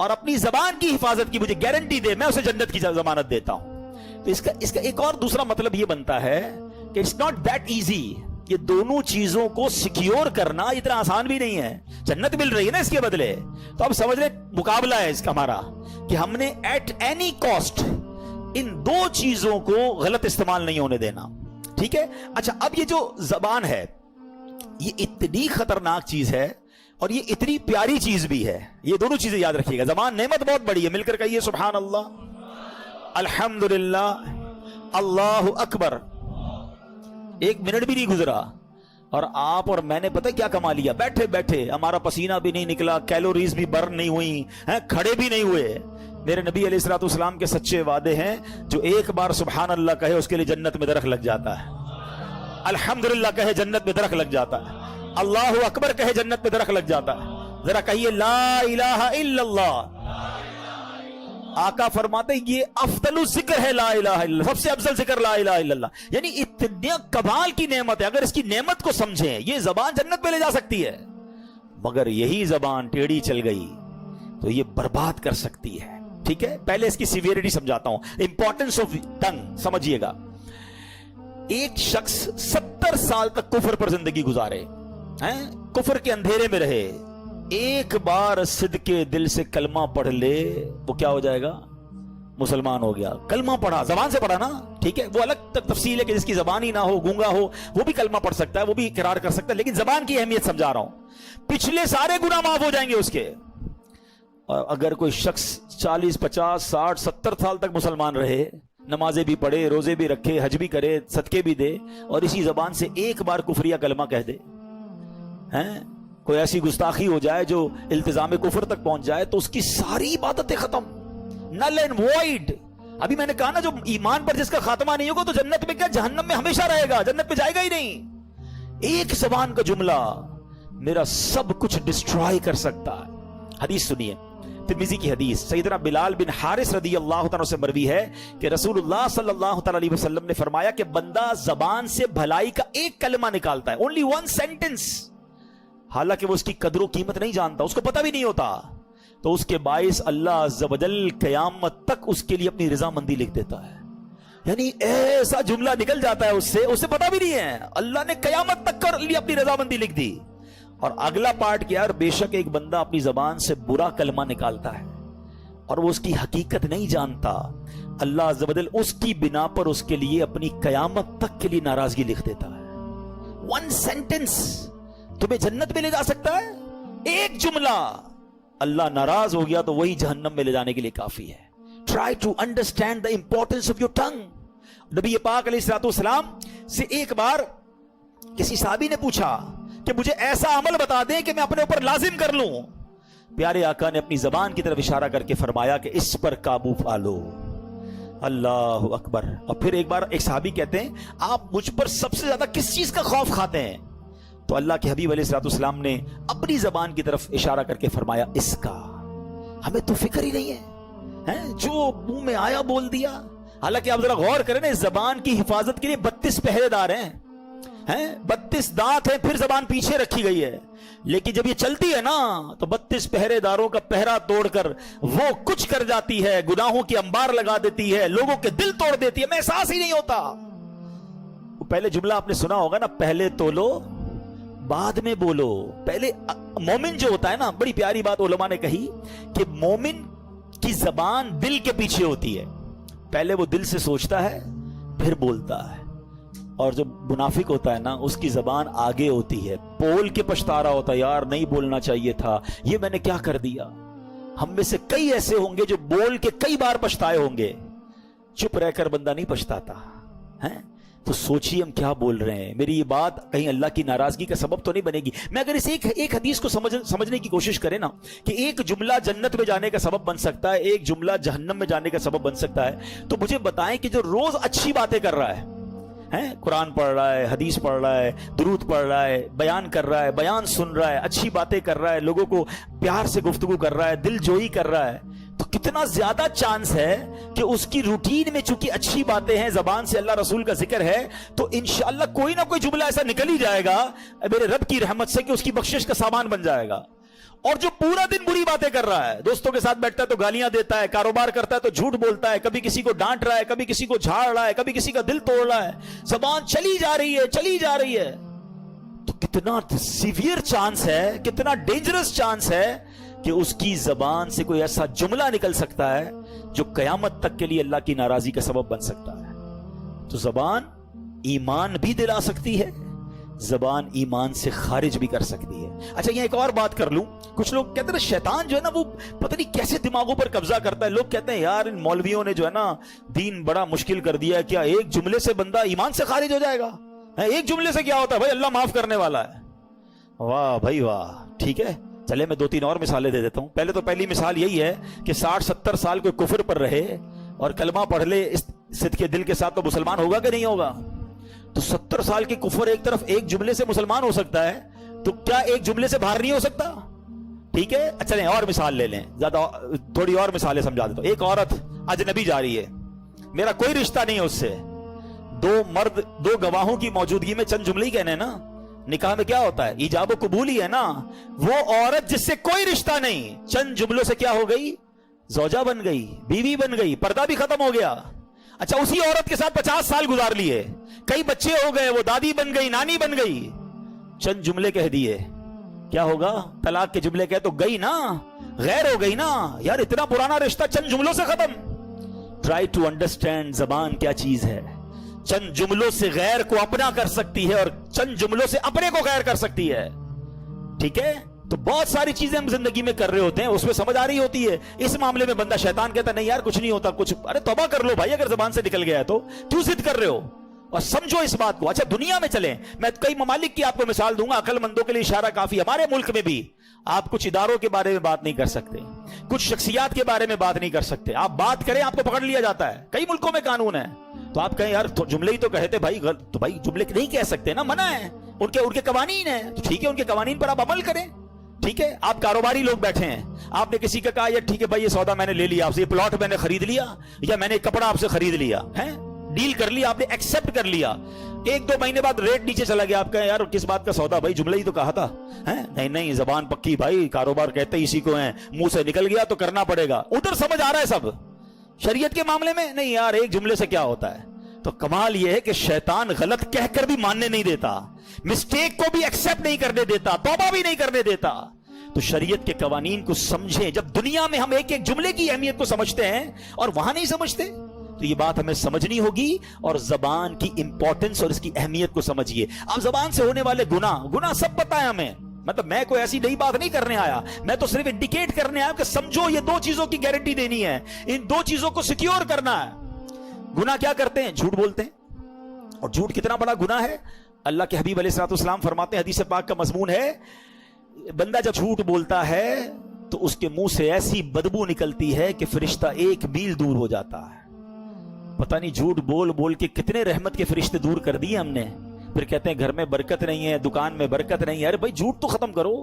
اور اپنی زبان کی حفاظت کی مجھے گارنٹی دے، میں اسے جنت کی ضمانت دیتا ہوں۔ تو اس کا ایک اور دوسرا مطلب یہ بنتا ہے کہ اٹس ناٹ دیٹ ایزی، یہ دونوں چیزوں کو سیکیور کرنا اتنا آسان بھی نہیں ہے۔ جنت مل رہی ہے نا اس کے بدلے، تو اب سمجھ لیں مقابلہ ہے اس کا ہمارا کہ ہم نے ایٹ اینی کاسٹ ان دو چیزوں کو غلط استعمال نہیں ہونے دینا، ٹھیک ہے؟ اچھا، اب یہ جو زبان ہے یہ اتنی خطرناک چیز ہے اور یہ اتنی پیاری چیز بھی ہے، یہ دونوں چیزیں یاد رکھیے گا۔ زبان نعمت بہت بڑی ہے، مل کر کہیے سبحان اللہ، الحمدللہ، اللہ اکبر۔ ایک منٹ بھی نہیں گزرا اور آپ اور میں نے پتہ کیا کما لیا، بیٹھے بیٹھے ہمارا پسینہ بھی نہیں نکلا، کیلوریز بھی برن نہیں ہوئی، کھڑے بھی نہیں ہوئے۔ میرے نبی علیہ الصلوۃ والسلام کے سچے وعدے ہیں، جو ایک بار سبحان اللہ کہے اس کے لیے جنت میں درخت لگ جاتا ہے، الحمدللہ کہے جنت میں درخت لگ جاتا ہے، اللہ اکبر کہے جنت میں درخت لگ جاتا ہے۔ ذرا کہیے لا الہ الا اللہ۔ آقا فرماتے یہ افضل الذکر ہے لا الہ الا اللہ، سب سے افضل ذکر لا الہ الا اللہ، یعنی اتنی کمال کی نعمت ہے۔ اگر اس کی نعمت کو سمجھیں، یہ زبان جنت میں لے جا سکتی ہے، مگر یہی زبان ٹیڑھی چل گئی تو یہ برباد کر سکتی ہے، ٹھیک ہے؟ پہلے اس کی سیویریٹی سمجھاتا ہوں، امپورٹنس آف ٹنگ سمجھیے گا۔ ایک شخص 70 سال تک کفر پر زندگی گزارے، کفر کے اندھیرے میں رہے، ایک بار صدقے دل سے کلمہ پڑھ لے وہ کیا ہو جائے گا؟ مسلمان ہو گیا۔ کلمہ پڑھا، زبان سے پڑھا نا، ٹھیک ہے؟ وہ الگ تفصیل ہے کہ جس کی زبان ہی نہ ہو، گونگا ہو، وہ بھی کلمہ پڑھ سکتا ہے، وہ بھی اقرار کر سکتا ہے، لیکن زبان کی اہمیت سمجھا رہا ہوں۔ پچھلے سارے گناہ معاف ہو جائیں گے اس کے۔ اور اگر کوئی شخص 40 50 60 70 سال تک مسلمان رہے، نمازیں بھی پڑھے، روزے بھی رکھے، حج بھی کرے، صدقے بھی دے، اور اسی زبان سے ایک بار کفریہ کلمہ کہہ دے، کوئی ایسی گستاخی ہو جائے جو التزام کفر تک پہنچ جائے، تو اس کی ساری عبادتیں ختم، نل اینڈ وائڈ۔ ابھی میں نے کہا نا، جو ایمان پر جس کا خاتمہ نہیں ہوگا تو جنت میں کیا، جہنم میں ہمیشہ رہے گا، جنت میں جائے گا ہی نہیں۔ ایک زبان کا جملہ میرا سب کچھ ڈسٹرائے کر سکتا ہے۔ حدیث سنیے، ترمذی کی حدیث، سیدنا بلال بن حارث رضی اللہ تعالیٰ سے مروی ہے کہ رسول اللہ صلی اللہ تعالیٰ علیہ وسلم نے فرمایا کہ بندہ زبان سے بھلائی کا ایک کلمہ نکالتا ہے، only one sentence، حالانکہ وہ اس کی قدر و قیمت نہیں جانتا، اس کو پتہ بھی نہیں ہوتا، تو اس کے باعث اللہ عز و جل قیامت تک اس کے لیے اپنی رضامندی لکھ دیتا ہے۔ یعنی ایسا جملہ نکل جاتا ہے اسے پتہ بھی نہیں ہے، اللہ نے قیامت تک کر لی اپنی رضامندی لکھ دی۔ اور اگلا پارٹ کیا، اور بے شک ایک بندہ اپنی زبان سے برا کلمہ نکالتا ہے اور وہ اس کی حقیقت نہیں جانتا، اللہ عز و جل اس کی بنا پر اس کے لیے اپنی قیامت تک کے لیے ناراضگی لکھ دیتا ہے۔ ون سینٹنس تمہیں جنت میں لے جا سکتا ہے، ایک جملہ، اللہ ناراض ہو گیا تو وہی جہنم میں لے جانے کے لیے کافی ہے۔ Try to understand the importance of your tongue۔ نبی پاک علیہ الصلوۃ والسلام سے ایک بار کسی صحابی نے پوچھا کہ مجھے ایسا عمل بتا دیں کہ میں اپنے اوپر لازم کر لوں۔ پیارے آقا نے اپنی زبان کی طرف اشارہ کر کے فرمایا کہ اس پر قابو پا لو۔ اللہ اکبر۔ اور پھر ایک بار ایک صحابی کہتے ہیں آپ مجھ پر سب سے زیادہ کس چیز کا خوف کھاتے ہیں؟ تو اللہ کے حبیب علیہ الصلوۃ والسلام نے اپنی زبان کی طرف اشارہ کر کے فرمایا اس کا۔ ہمیں تو فکر ہی نہیں ہے، جو منہ میں آیا بول دیا۔ حالانکہ آپ ذرا غور کریں نا، اس زبان کی حفاظت کے لیے 32 پہرے دار ہیں، 32 دانت ہیں، پھر زبان پیچھے رکھی گئی ہے، لیکن جب یہ چلتی ہے نا تو 32 پہرے داروں کا پہرا توڑ کر وہ کچھ کر جاتی ہے، گناہوں کی انبار لگا دیتی ہے، لوگوں کے دل توڑ دیتی ہے، میں احساس ہی نہیں ہوتا۔ وہ پہلے جملہ آپ نے سنا ہوگا نا، پہلے تولو بعد میں بولو۔ پہلے مومن جو ہوتا ہے نا، بڑی پیاری بات علماء نے کہی کہ مومن کی زبان دل کے پیچھے ہوتی ہے، پہلے وہ دل سے سوچتا ہے پھر بولتا ہے، اور جو منافق ہوتا ہے نا اس کی زبان آگے ہوتی ہے، بول کے پچھتا رہا ہوتا ہے، یار نہیں بولنا چاہیے تھا، یہ میں نے کیا کر دیا۔ ہم میں سے کئی ایسے ہوں گے جو بول کے کئی بار پچھتائے ہوں گے، چپ رہ کر بندہ نہیں پچھتاتا ہے۔ تو سوچیے ہم کیا بول رہے ہیں، میری یہ بات کہیں اللہ کی ناراضگی کا سبب تو نہیں بنے گی۔ میں اگر اس ایک حدیث کو سمجھنے کی کوشش کریں نا کہ ایک جملہ جنت میں جانے کا سبب بن سکتا ہے، ایک جملہ جہنم میں جانے کا سبب بن سکتا ہے، تو مجھے بتائیں کہ جو روز اچھی باتیں کر رہا ہے، قرآن پڑھ رہا ہے، حدیث پڑھ رہا ہے، درود پڑھ رہا ہے، بیان کر رہا ہے، بیان سن رہا ہے، اچھی باتیں کر رہا ہے، لوگوں کو پیار سے گفتگو کر رہا ہے، دل جوئی کر رہا ہے، تو کتنا زیادہ چانس ہے کہ اس کی روٹین میں چونکہ اچھی باتیں ہیں، زبان سے اللہ رسول کا ذکر ہے، تو انشاءاللہ کوئی نہ کوئی جملہ ایسا نکل ہی جائے گا میرے رب کی رحمت سے کہ اس کی بخشش کا سامان بن جائے گا۔ اور جو پورا دن بری باتیں کر رہا ہے، دوستوں کے ساتھ بیٹھتا ہے تو گالیاں دیتا ہے، کاروبار کرتا ہے تو جھوٹ بولتا ہے، کبھی کسی کو ڈانٹ رہا ہے، کبھی کسی کو جھاڑ رہا ہے، کبھی کسی کا دل توڑ رہا ہے، زبان چلی جا رہی ہے، تو کتنا سیویئر چانس ہے، کتنا ڈینجرس چانس ہے کہ اس کی زبان سے کوئی ایسا جملہ نکل سکتا ہے جو قیامت تک کے لیے اللہ کی ناراضی کا سبب بن سکتا ہے۔ تو زبان ایمان بھی دلا سکتی ہے، زبان ایمان سے خارج بھی کر سکتی ہے۔ اچھا یہ ایک اور بات کر لوں، کچھ لوگ کہتے ہیں شیطان جو ہے نا وہ پتہ نہیں کیسے دماغوں پر قبضہ کرتا ہے۔ لوگ کہتے ہیں یار ان مولویوں نے جو ہے نا دین بڑا مشکل کر دیا ہے، کیا ایک جملے سے بندہ ایمان سے خارج ہو جائے گا؟ ایک جملے سے کیا ہوتا ہے بھائی، اللہ معاف کرنے والا ہے۔ واہ بھائی واہ، ٹھیک ہے، چلے میں 2-3 اور مثالیں دے دیتا ہوں۔ پہلے تو پہلی مثال یہی ہے کہ 60-70 سال کوئی کفر پر رہے اور کلمہ پڑھ لے اس صدق کے دل کے ساتھ، تو مسلمان ہوگا کہ نہیں ہوگا؟ تو 70 سال کی کفر ایک طرف ایک جملے سے مسلمان ہو سکتا ہے، تو کیا ایک جملے سے باہر نہیں ہو سکتا؟ ٹھیک ہے، چلیں اور مثال لے لیں، زیادہ تھوڑی اور مثالیں سمجھا دیتا ہوں۔ ایک عورت اجنبی جا رہی ہے، میرا کوئی رشتہ نہیں ہے اس سے، 2 مرد 2 گواہوں کی موجودگی میں چند جملے ہی کہنے نا، نکاح میں کیا ہوتا ہے؟ ایجاب و قبول ہی ہے نا۔ وہ عورت جس سے کوئی رشتہ نہیں، چند جملوں سے کیا ہو گئی؟ زوجہ بن گئی، بیوی بن گئی، پردہ بھی ختم ہو گیا۔ اچھا اسی عورت کے ساتھ 50 سال گزار لیے، کئی بچے ہو گئے، وہ دادی بن گئی، نانی بن گئی، چند جملے کہہ دیے، کیا ہوگا؟ طلاق کے جملے کہے تو گئی نا، غیر ہو گئی نا یار، اتنا پرانا رشتہ چند جملوں سے ختم۔ ٹرائی ٹو انڈرسٹینڈ زبان کیا چیز ہے، چند جملوں سے غیر کو اپنا کر سکتی ہے اور چند جملوں سے اپنے کو غیر کر سکتی ہے۔ ٹھیک ہے، تو بہت ساری چیزیں ہم زندگی میں کر رہے ہوتے ہیں، اس میں سمجھ آ رہی ہوتی ہے، اس معاملے میں بندہ شیطان کہتا ہے نہیں یار کچھ نہیں ہوتا کچھ، ارے توبہ کر لو بھائی، اگر زبان سے نکل گیا ہے تو کیوں ضد کر رہے ہو، اور سمجھو اس بات کو۔ اچھا دنیا میں چلیں، میں کئی ممالک کی آپ کو مثال دوں گا، عقل مندوں کے لیے اشارہ کافی۔ ہمارے ملک میں بھی آپ کچھ اداروں کے بارے میں بات نہیں کر سکتے، کچھ شخصیات کے بارے میں بات نہیں کر سکتے، آپ بات کریں آپ کو پکڑ لیا جاتا ہے، کئی ملکوں میں قانون ہے۔ تو آپ کہیں یار جملے ہی تو کہتے بھائی، تو بھائی جملے نہیں کہہ سکتے نا، منع ہے، ان کے قوانین ہیں، تو ٹھیک ہے ان کے قوانین پر آپ عمل کریں۔ ٹھیک ہے، آپ کاروباری لوگ بیٹھے ہیں، آپ نے کسی کا کہا یہ ٹھیک ہے بھائی یہ سودا میں نے لے لیا آپ سے، یہ پلاٹ میں نے خرید لیا، یا میں نے کپڑا آپ سے خرید لیا ہے، ڈیل کر لیا، آپ نے ایکسپٹ کر لیا، 1-2 مہینے بعد ریٹ نیچے چلا گیا، آپ کہیں یار کس بات کا سودا بھائی، جملہ ہی تو کہا تھا، نہیں زبان پکی بھائی، کاروبار کہتے ہی اسی کو ہیں، منہ سے نکل گیا تو کرنا پڑے گا، ادھر سمجھ آ رہا ہے سب۔ شریعت کے معاملے میں نہیں یار ایک جملے سے کیا ہوتا ہے۔ تو کمال یہ ہے کہ شیطان غلط کہہ کر بھی ماننے نہیں دیتا، مسٹیک کو بھی ایکسپٹ نہیں کرنے دیتا، توبہ بھی نہیں کرنے دیتا۔ تو شریعت کے قوانین کو سمجھیں، جب دنیا میں ہم ایک ایک جملے کی اہمیت کو سمجھتے ہیں اور وہاں نہیں سمجھتے، تو یہ بات ہمیں سمجھنی ہوگی، اور زبان کی امپورٹنس اور اس کی اہمیت کو سمجھیے۔ اب زبان سے ہونے والے گناہ سب پتہ ہے ہمیں، مطلب میں کوئی ایسی نئی بات نہیں کرنے آیا، میں تو صرف انڈیکیٹ کرنے آیا کہ سمجھو یہ 2 چیزوں کی گارنٹی دینی ہے، ان 2 چیزوں کو سیکیور کرنا ہے۔ گناہ کیا کرتے ہیں؟ جھوٹ بولتے ہیں، اور جھوٹ کتنا بڑا گناہ ہے، اللہ کے حبیب علیہ الصلوۃ والسلام فرماتے ہیں، حدیث پاک کا مضمون ہے، بندہ جب جھوٹ بولتا ہے تو اس کے منہ سے ایسی بدبو نکلتی ہے کہ فرشتہ 1 میل دور ہو جاتا ہے۔ پتہ نہیں جھوٹ بول بول کے کتنے رحمت کے فرشتے دور کر دیے ہم نے، پھر کہتے ہیں گھر میں برکت نہیں ہے، دکان میں برکت نہیں ہے، ارے بھائی جھوٹ تو ختم کرو۔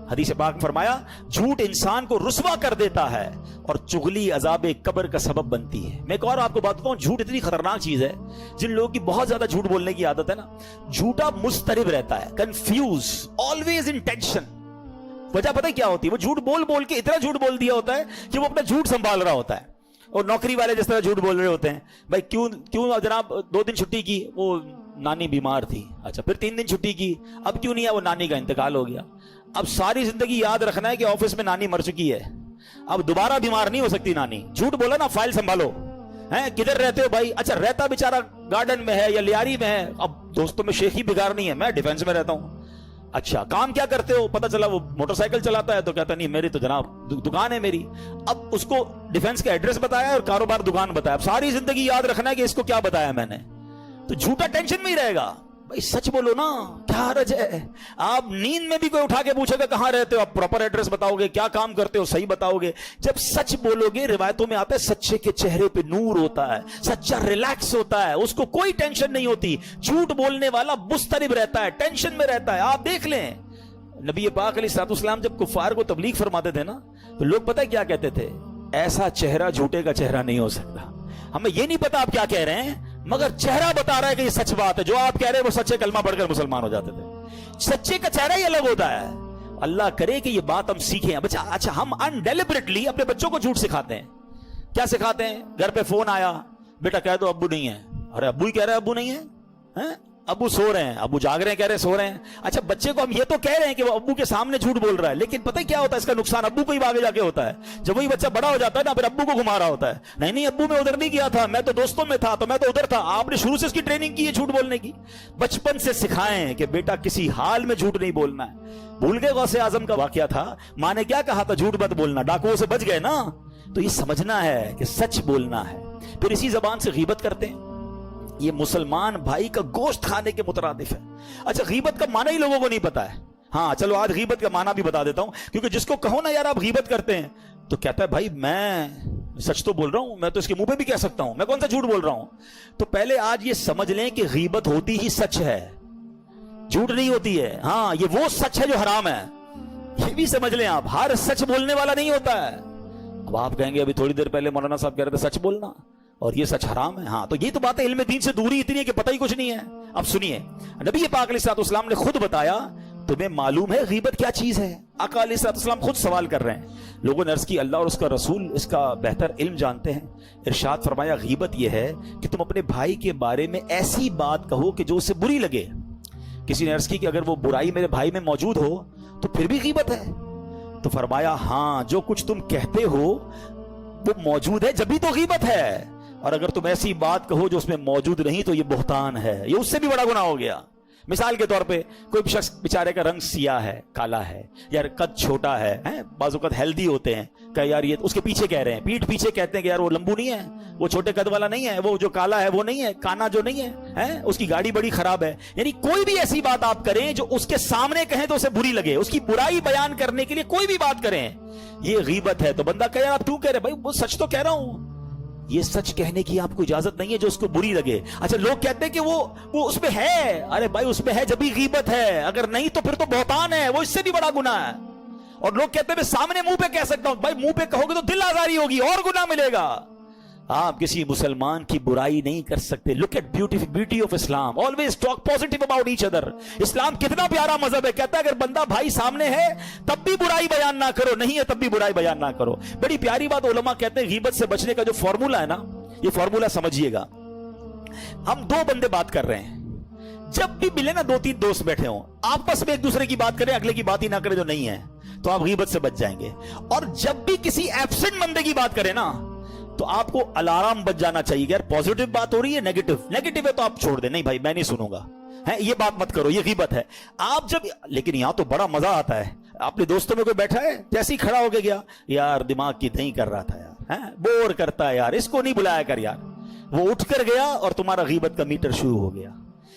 حدیث پاک میں فرمایا جھوٹ انسان کو رسوا کر دیتا ہے اور چغلی عذاب قبر کا سبب بنتی ہے۔ میں ایک اور آپ کو بات بتاؤں، جھوٹ اتنی خطرناک چیز ہے، جن لوگوں کی بہت زیادہ جھوٹ بولنے کی عادت ہے نا، جھوٹا مضطرب رہتا ہے، کنفیوز، آلویز ان ٹینشن۔ وجہ پتہ کیا ہوتی ہے؟ وہ جھوٹ بول بول کے اتنا جھوٹ بول دیا ہوتا ہے کہ وہ اپنا جھوٹ سنبھال رہا ہوتا ہے، اور نوکری والے جس طرح جھوٹ بول رہے ہوتے ہیں، بھائی کیوں جناب 2 دن چھٹی کی؟ وہ نانی بیمار تھی۔ اچھا پھر 3 دن چھٹی کی، اب کیوں نہیں ہے؟ وہ نانی کا انتقال ہو گیا۔ اب ساری زندگی یاد رکھنا ہے کہ آفس میں نانی مر چکی ہے، اب دوبارہ بیمار نہیں ہو سکتی نانی۔ جھوٹ بولا نا، فائل سنبھالو، کدھر رہتے ہو بھائی؟ اچھا رہتا بیچارہ گارڈن میں ہے یا لیاری میں ہے، اب دوستوں میں شیخی بگاڑنی ہے، میں ڈیفینس میں رہتا ہوں۔ اچھا کام کیا کرتے ہو؟ پتہ چلا وہ موٹر سائیکل چلاتا ہے، تو کہتا نہیں میری تو جناب دکان ہے میری۔ اب اس کو ڈیفینس کا ایڈریس بتایا اور کاروبار دکان بتایا، اب ساری زندگی یاد رکھنا ہے کہ اس کو کیا بتایا میں نے، تو جھوٹا ٹینشن میں ہی رہے گا۔ بھائی سچ بولو نا، کیا حرج ہے؟ آپ نیند میں بھی کوئی اٹھا کے پوچھے گا کہاں رہتے ہو، آپ پراپر ایڈریس بتاؤ گے، کیا کام کرتے ہو صحیح بتاؤ گے۔ جب سچ بولو گے، روایتوں میں آتا ہے سچے کے چہرے پہ نور ہوتا ہے، سچا ریلیکس ہوتا ہے، اس کو کوئی ٹینشن نہیں ہوتی۔ جھوٹ بولنے والا مضطرب رہتا ہے، ٹینشن میں رہتا ہے۔ آپ دیکھ لیں نبی پاک علیہ الصلوۃ والسلام جب کفار کو تبلیغ فرماتے تھے نا، تو لوگ پتہ کیا کہتے تھے؟ ایسا چہرہ جھوٹے کا چہرہ نہیں ہو سکتا۔ ہمیں یہ نہیں پتا آپ کیا کہہ رہے ہیں، مگر چہرہ بتا رہا ہے کہ یہ سچ بات ہے، جو آپ کہہ رہے ہیں وہ سچے کلمہ پڑھ کر مسلمان ہو جاتے تھے۔ سچے کا چہرہ ہی الگ ہوتا ہے، اللہ کرے کہ یہ بات ہم سیکھیں. اچھا ہم انڈیلیبریٹلی اپنے بچوں کو جھوٹ سکھاتے ہیں. کیا سکھاتے ہیں؟ گھر پہ فون آیا, بیٹا کہہ دو ابو نہیں ہے. ارے ابو ہی کہہ رہے ہیں ابو نہیں ہے, ابو سو رہے ہیں, ابو جاگ رہے ہیں, کہہ رہے ہیں سو رہے ہیں. اچھا بچے کو ہم یہ تو کہہ رہے ہیں کہ وہ ابو کے سامنے جھوٹ بول رہا ہے, لیکن پتہ کیا ہوتا ہے اس کا نقصان؟ ابو کو ہی آگے جا کے ہوتا ہے. جب وہی بچہ بڑا ہو جاتا ہے نا, پھر ابو کو گھما رہا ہوتا ہے, نہیں ابو میں ادھر نہیں گیا تھا, میں تو دوستوں میں تھا, تو میں تو ادھر تھا. آپ نے شروع سے اس کی ٹریننگ کی ہے جھوٹ بولنے کی. بچپن سے سکھائیں کہ بیٹا کسی حال میں جھوٹ نہیں بولنا ہے. بھول گئے غوث اعظم کا واقعہ تھا, ماں نے کیا کہا تھا؟ جھوٹ مت بولنا, ڈاکوؤں سے بچ گئے نا. تو یہ سمجھنا ہے کہ سچ بولنا ہے. پھر اسی زبان سے غیبت کرتے ہیں. یہ مسلمان بھائی کا گوشت کھانے کے مترادف ہے. اچھا غیبت کا معنی ہی لوگوں کو نہیں پتا ہے. ہاں چلو آج غیبت کا معنی بھی بتا دیتا ہوں, کیونکہ جس کو کہو نا یار آپ غیبت کرتے ہیں تو کہتا ہے بھائی میں سچ تو بول رہا ہوں, میں تو اس کے منہ پہ بھی کہہ سکتا ہوں, میں کون سا جھوٹ بول رہا ہوں. تو پہلے آج یہ سمجھ لیں کہ غیبت ہوتی ہی سچ ہے, جھوٹ نہیں ہوتی ہے. ہاں یہ وہ سچ ہے جو حرام ہے, یہ بھی سمجھ لیں آپ. ہر سچ بولنے والا نہیں ہوتا ہے. اب آپ کہیں گے ابھی تھوڑی دیر پہلے مولانا صاحب کہہ رہے تھے سچ بولنا اور یہ سچ حرام ہے. ہاں تو یہ تو بات ہے, علم دین سے دوری اتنی ہے کہ پتہ ہی کچھ نہیں ہے. اب سنیے, نبی پاک علیہ الصلوۃ والسلام نے خود بتایا, تمہیں معلوم ہے غیبت کیا چیز ہے؟ آقا علیہ الصلوۃ والسلام خود سوال کر رہے ہیں. لوگوں نے عرض کی اللہ اور اس کا رسول اس کا بہتر علم جانتے ہیں. ارشاد فرمایا غیبت یہ ہے کہ تم اپنے بھائی کے بارے میں ایسی بات کہو کہ جو اسے بری لگے. کسی نے عرض کی کہ اگر وہ برائی میرے بھائی میں موجود ہو تو پھر بھی غیبت ہے؟ تو فرمایا ہاں جو کچھ تم کہتے ہو وہ موجود ہے جبھی تو غیبت ہے, اور اگر تم ایسی بات کہو جو اس میں موجود نہیں تو یہ بہتان ہے, یہ اس سے بھی بڑا گناہ ہو گیا. مثال کے طور پہ کوئی شخص بیچارے کا رنگ سیاہ ہے, کالا ہے, یار قد چھوٹا ہے, بعض اوقات ہیلدی ہوتے ہیں, کہ یار یہ اس کے پیچھے کہہ رہے ہیں, پیٹھ پیچھے کہتے ہیں کہ یار وہ لمبو نہیں ہے, وہ چھوٹے قد والا نہیں ہے, وہ جو کالا ہے وہ نہیں ہے, کانا جو نہیں ہے, اس کی گاڑی بڑی خراب ہے. یعنی کوئی بھی ایسی بات آپ کریں جو اس کے سامنے کہیں تو اسے بری لگے, اس کی برائی بیان کرنے کے لیے کوئی بھی بات کریں, یہ غیبت ہے. تو بندہ کہے آپ کیوں کہہ رہے؟ بھائی وہ سچ تو کہہ رہا ہوں. یہ سچ کہنے کی آپ کو اجازت نہیں ہے جو اس کو بری لگے. اچھا لوگ کہتے ہیں کہ وہ اس میں ہے, ارے بھائی اس میں ہے جبھی غیبت ہے, اگر نہیں تو پھر تو بہتان ہے, وہ اس سے بھی بڑا گناہ ہے. اور لوگ کہتے ہیں میں سامنے منہ پہ کہہ سکتا ہوں, بھائی منہ پہ کہو گے تو دل آزاری ہوگی اور گناہ ملے گا. آپ کسی مسلمان کی برائی نہیں کر سکتے. Look at beauty of Islam, always talk positive about each other. Islam کتنا پیارا مذہب ہے, کہتا ہے اگر بندہ بھائی سامنے ہے تب بھی برائی بیان نہ کرو, نہیں ہے تب بھی برائی بیان نہ کرو. بڑی پیاری بات علماء کہتے ہیں غیبت سے بچنے کا جو فارمولا ہے نا, یہ فارمولا سمجھیے گا. ہم دو بندے بات کر رہے ہیں, جب بھی ملے نا, دو تین دوست بیٹھے ہوں, آپس میں ایک دوسرے کی بات کریں, اگلے کی بات ہی نہ کرے جو نہیں ہے, تو آپ غیبت سے بچ جائیں گے. اور جب بھی کسی ایبسنٹ بندے کی بات کریں نا تو آپ کو الارم بچ جانا چاہیے کہ یار پازیٹیو بات ہو رہی ہے, نیگیٹو ہے تو آپ چھوڑ دیں, نہیں بھائی میں نہیں سنوں گا, یہ بات مت کرو, یہ غیبت ہے. آپ جب, لیکن یہاں تو بڑا مزہ آتا ہے, اپنے دوستوں میں کوئی بیٹھا ہے, جیسے ہی کھڑا ہو کے گیا, یار دماغ کی دہی کر رہا تھا یار, بور کرتا ہے یار, اس کو نہیں بلایا کر یار, وہ اٹھ کر گیا اور تمہارا غیبت کا میٹر شروع ہو گیا.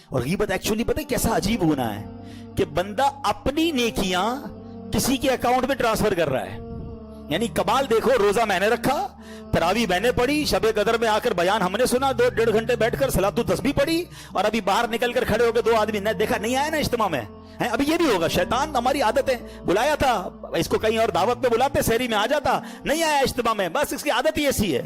اور غیبت ایکچولی پتہ ہے کیسا عجیب گناہ ہے کہ بندہ اپنی نیکیاں کسی کے اکاؤنٹ میں ٹرانسفر کر رہا ہے. یعنی کمال دیکھو, روزہ میں نے رکھا, تراویح میں نے پڑھی, شب قدر میں آ کر بیان ہم نے سنا, 2-1.5 گھنٹے بیٹھ کر صلاۃ التسبیح پڑھی, اور ابھی باہر نکل کر کھڑے ہو کے 2 آدمی نے دیکھا نہیں آیا نا اجتماع میں, ابھی یہ بھی ہوگا. شیطان ہماری عادت ہے, بلایا تھا اس کو کہیں اور دعوت پہ بلاتے, سحری میں آ جاتا, نہیں آیا اجتماع میں, بس اس کی عادت ہی ایسی ہے.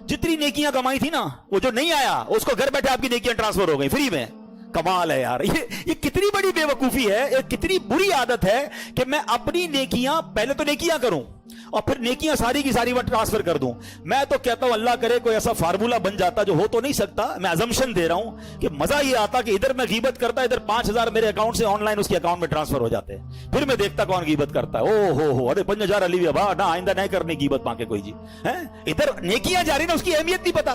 جتنی نیکیاں کمائی تھی نا, وہ جو نہیں آیا اس کو گھر بیٹھے آپ کی نیکیاں ٹرانسفر ہو گئی فری میں. کمال ہے یار, یہ کتنی بڑی بے وقوفی ہے, کتنی بری عادت ہے کہ میں اپنی نیکیاں, پہلے تو نیکیاں کروں اور پھر نیکیاں ساری کی ساری وقت ٹرانسفر کر دوں. میں تو کہتا ہوں اللہ کرے کوئی ایسا فارمولا بن جاتا, جو ہو تو نہیں سکتا, میں ازمپشن دے رہا ہوں کہ مزہ یہ آتا کہ ادھر میں غیبت کرتا, ادھر 5,000 میرے اکاؤنٹ سے آن لائن اس کے اکاؤنٹ میں ٹرانسفر ہو جاتے, پھر میں دیکھتا کون غیبت کرتا ہے. او ہو ارے 5,000 علی بابا نہ, آئندہ نہیں کرنی غیبت پا کے کوئی جی. ادھر نیکیاں جاری نا, اس کی اہمیت نہیں پتا,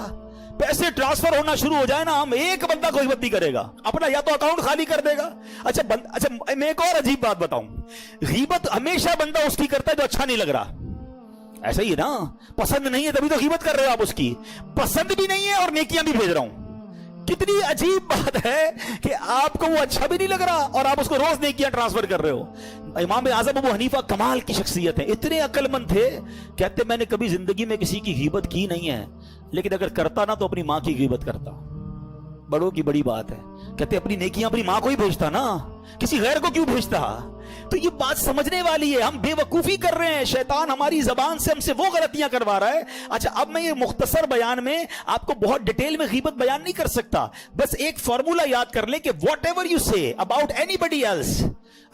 پیسے ٹرانسفر ہونا شروع ہو جائے نا, ہم ایک بندہ کوئی غیبت نہیں کرے گا, اپنا یا تو اکاؤنٹ خالی کر دے گا. اچھا میں ایک اور عجیب بات بتاؤں, غیبت ہمیشہ بندہ اس کی کرتا ہے جو اچھا نہیں لگ رہا. ایسا ہی ہے نا, پسند نہیں ہے تبھی تو غیبت کر رہے ہو آپ اس کی, پسند بھی نہیں ہے اور نیکیاں بھی بھیج رہا ہوں. کتنی عجیب بات ہے کہ آپ کو وہ اچھا بھی نہیں لگ رہا اور آپ اس کو روز نیکیاں ٹرانسفر کر رہے ہو. امام اعظم ابو حنیفہ کمال کی شخصیت ہے, اتنے عقل مند تھے, کہتے میں نے کبھی زندگی میں کسی کی غیبت کی نہیں ہے, لیکن اگر کرتا نا تو اپنی ماں کی غیبت کرتا. بڑوں کی بڑی بات ہے, کہتے اپنی نیکیاں اپنی ماں کو ہی بھیجتا نا, کسی غیر کو کیوں بھیجتا. تو یہ بات سمجھنے والی ہے, ہم بے وقوفی کر رہے ہیں, شیطان ہماری زبان سے ہم سے وہ غلطیاں کروا رہا ہے. اچھا اب میں یہ مختصر بیان میں آپ کو بہت ڈیٹیل میں غیبت بیان نہیں کر سکتا, بس ایک فارمولا یاد کر لیں کہ واٹ ایور یو سے اباؤٹ اینی بڈی ایلس,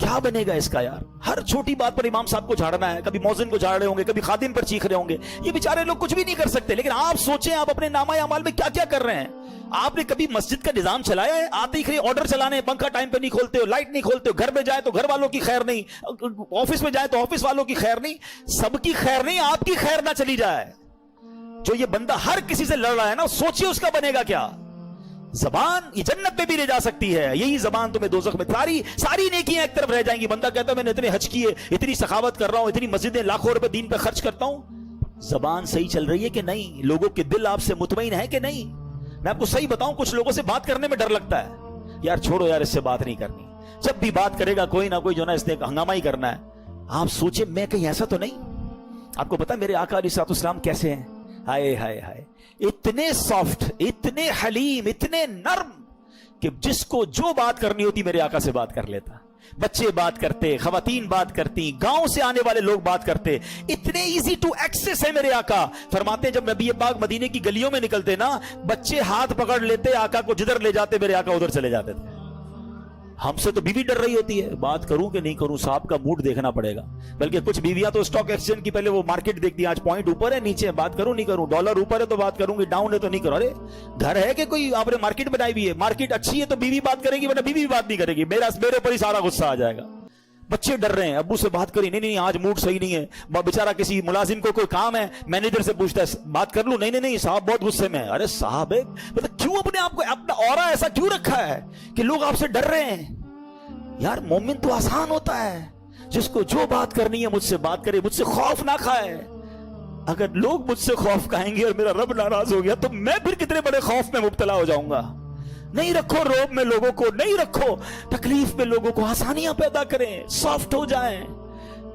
کیا بنے گا اس کا یار؟ ہر چھوٹی بات پر امام صاحب کو جھاڑنا ہے، کبھی مؤذن کو جھاڑ رہے ہوں گے، کبھی خادم پر چیخ رہے ہوں گے. یہ بیچارے لوگ کچھ بھی نہیں کر سکتے. لیکن آپ سوچیں آپ اپنے نامہ اعمال میں کیا کیا کر رہے ہیں. آپ نے کبھی مسجد کا نظام چلایا ہے؟ آتے ہی آرڈر چلانے، پنکھا ٹائم پہ نہیں کھولتے ہو، لائٹ نہیں کھولتے ہو، گھر میں جائے تو گھر والوں کی خیر نہیں، آفس میں جائے تو آفس والوں کی خیر نہیں. سب کی خیر نہیں، آپ کی خیر نہ چلی جائے. جو یہ بندہ ہر کسی سے لڑ رہا ہے نا، سوچئے اس کا بنے گا کیا. زبان یہ جنت میں بھی لے جا سکتی ہے، یہی زبان تمہیں دوزخ میں. ساری نیکیاں ایک طرف رہ جائیں گی. بندہ کہتا ہے میں نے اتنے حج کیے، اتنی سخاوت کر رہا ہوں، اتنی مسجدیں لاکھوں روپے دین پہ خرچ کرتا ہوں. زبان صحیح چل رہی ہے کہ نہیں؟ لوگوں کے دل آپ سے مطمئن ہے کہ نہیں؟ میں آپ کو صحیح بتاؤں، کچھ لوگوں سے بات کرنے میں ڈر لگتا ہے. یار چھوڑو یار، اس سے بات نہیں کرنی. جب بھی بات کرے گا کوئی نہ کوئی جو نا اس نے ہنگامہ ہی کرنا ہے. آپ سوچیں میں کہیں ایسا تو نہیں. آپ کو پتا میرے آقا علیہ السلام کیسے ہیں؟ ہائے ہائے ہائے، اتنے سافٹ، اتنے حلیم، اتنے نرم کہ جس کو جو بات کرنی ہوتی میرے آقا سے بات کر لیتا. بچے بات کرتے، خواتین بات کرتی، گاؤں سے آنے والے لوگ بات کرتے. اتنے ایزی ٹو ایکسس ہے میرے آقا. فرماتے ہیں جب نبی پاک مدینے کی گلیوں میں نکلتے نا، بچے ہاتھ پکڑ لیتے، آقا کو جدھر لے جاتے میرے آقا ادھر چلے جاتے تھے. ہم سے تو بیوی ڈر رہی ہوتی ہے، بات کروں کہ نہیں کروں، صاحب کا موڈ دیکھنا پڑے گا. بلکہ کچھ بیویاں تو اسٹاک ایکسچینج کی پہلے وہ مارکیٹ دیکھتی ہیں، آج پوائنٹ اوپر ہے نیچے ہے، بات کروں نہیں کروں، ڈالر اوپر ہے تو بات کروں گی، ڈاؤن ہے تو نہیں کروں. ارے گھر ہے کہ کوئی آپ نے مارکیٹ بنائی ہوئی ہے؟ مارکیٹ اچھی ہے تو بیوی بات کرے گی، ورنہ بیوی بات نہیں کرے گی. میرے اوپر ہی سارا غصہ آ جائے گا. بچے ڈر رہے ہیں، ابو سے بات کری، نہیں آج موڈ صحیح نہیں ہے. بیچارہ کسی ملازم کو کوئی کام ہے، مینیجر سے پوچھتا ہے بات کر لوں؟ نہیں صاحب بہت غصے میں. ارے صاحب مطلب کیوں اپنے آپ کو اپنا اورا ایسا کیوں رکھا ہے کہ لوگ آپ سے ڈر رہے ہیں؟ یار مومن تو آسان ہوتا ہے، جس کو جو بات کرنی ہے مجھ سے بات کرے، مجھ سے خوف نہ کھائے. اگر لوگ مجھ سے خوف کھائیں گے اور میرا رب ناراض ہو گیا تو میں پھر کتنے بڑے خوف میں مبتلا ہو جاؤں گا. نہیں رکھو روب میں لوگوں کو، نہیں رکھو تکلیف میں لوگوں کو. آسانیاں پیدا کریں، سافٹ ہو جائیں.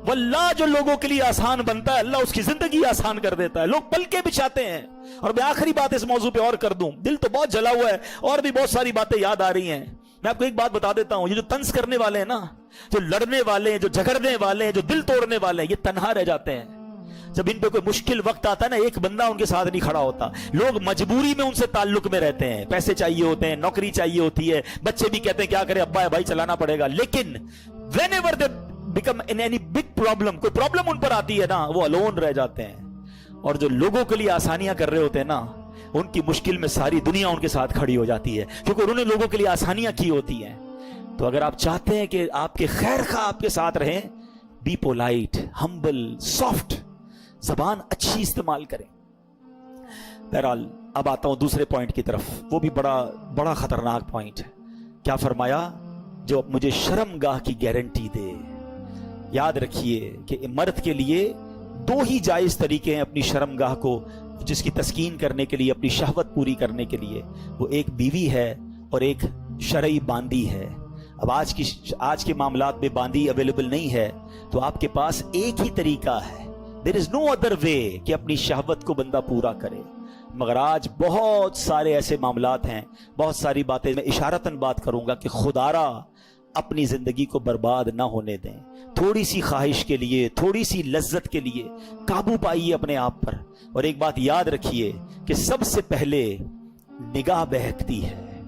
واللہ جو لوگوں کے لیے آسان بنتا ہے اللہ اس کی زندگی آسان کر دیتا ہے. لوگ پلکیں بچھاتے ہیں. اور میں آخری بات اس موضوع پہ اور کر دوں، دل تو بہت جلا ہوا ہے اور بھی بہت ساری باتیں یاد آ رہی ہیں. میں آپ کو ایک بات بتا دیتا ہوں، یہ جو طنز کرنے والے ہیں نا، جو لڑنے والے ہیں، جو جھگڑنے والے ہیں، جو دل توڑنے والے ہیں، یہ تنہا رہ جاتے ہیں. جب ان پہ کوئی مشکل وقت آتا ہے نا، ایک بندہ ان کے ساتھ نہیں کھڑا ہوتا. لوگ مجبوری میں ان سے تعلق میں رہتے ہیں، پیسے چاہیے ہوتے ہیں، نوکری چاہیے ہوتی ہے، بچے بھی کہتے ہیں کیا کرے ابا ہے بھائی چلانا پڑے گا. لیکن whenever they become in any big problem، کوئی پرابلم ان پر آتی ہے نا، وہ الون رہ جاتے ہیں. اور جو لوگوں کے لیے آسانیاں کر رہے ہوتے ہیں نا، ان کی مشکل میں ساری دنیا ان کے ساتھ کھڑی ہو جاتی ہے، کیونکہ انہوں نے لوگوں کے لیے آسانیاں کی ہوتی ہیں. تو اگر آپ چاہتے ہیں کہ آپ کے خیر خواہ آپ کے ساتھ رہیں، بی پولائٹ، ہمبل، سافٹ، زبان اچھی استعمال کریں. بہرحال اب آتا ہوں دوسرے پوائنٹ کی طرف، وہ بھی بڑا خطرناک پوائنٹ ہے. کیا فرمایا؟ جو مجھے شرم گاہ کی گارنٹی دے. یاد رکھیے کہ مرد کے لیے دو ہی جائز طریقے ہیں اپنی شرم گاہ کو جس کی تسکین کرنے کے لیے، اپنی شہوت پوری کرنے کے لیے. وہ ایک بیوی ہے اور ایک شرعی باندی ہے. اب آج کے معاملات میں باندی اویلیبل نہیں ہے تو آپ کے پاس ایک ہی طریقہ ہے، there is no other way کہ اپنی شہوت کو بندہ پورا کرے. مگر آج بہت سارے ایسے معاملات ہیں، بہت ساری باتیں میں اشارتاً بات کروں گا کہ خدارا اپنی زندگی کو برباد نہ ہونے دیں. تھوڑی سی خواہش کے لیے، تھوڑی سی لذت کے لیے قابو پائیے اپنے آپ پر. اور ایک بات یاد رکھیے کہ سب سے پہلے نگاہ بہکتی ہے،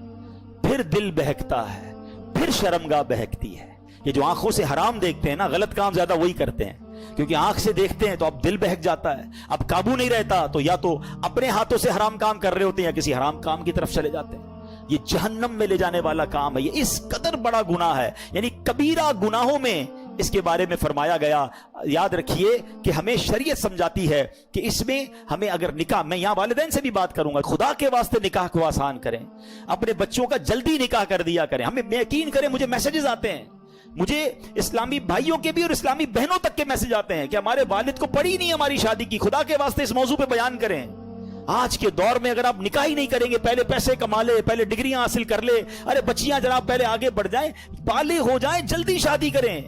پھر دل بہکتا ہے، پھر شرمگاہ بہکتی ہے. یہ جو آنکھوں سے حرام دیکھتے ہیں نا، غلط کام زیادہ وہی کرتے ہیں، کیونکہ آنکھ سے دیکھتے ہیں تو اب دل بہک جاتا ہے، اب قابو نہیں رہتا تو یا تو اپنے ہاتھوں سے حرام کام کر رہے ہوتے ہیں یا کسی حرام کام کی طرف چلے جاتے ہیں. یہ جہنم میں لے جانے والا کام ہے. یہ اس قدر بڑا گناہ ہے، یعنی کبیرہ گناہوں میں اس کے بارے میں فرمایا گیا. یاد رکھیے کہ ہمیں شریعت سمجھاتی ہے کہ اس میں ہمیں اگر نکاح، میں یہاں والدین سے بھی بات کروں گا، خدا کے واسطے نکاح کو آسان کریں، اپنے بچوں کا جلدی نکاح کر دیا کریں. ہمیں یقین کریں، مجھے میسیجز آتے ہیں، مجھے اسلامی بھائیوں کے بھی اور اسلامی بہنوں تک کے میسج آتے ہیں کہ ہمارے والد کو پڑی نہیں ہماری شادی کی، خدا کے واسطے اس موضوع پہ بیان کریں. آج کے دور میں اگر آپ نکاح ہی نہیں کریں گے، پہلے پیسے کما لے، پہلے ڈگریاں حاصل کر لے، ارے بچیاں جناب پہلے آگے بڑھ جائیں، بالغ ہو جائیں، جلدی شادی کریں،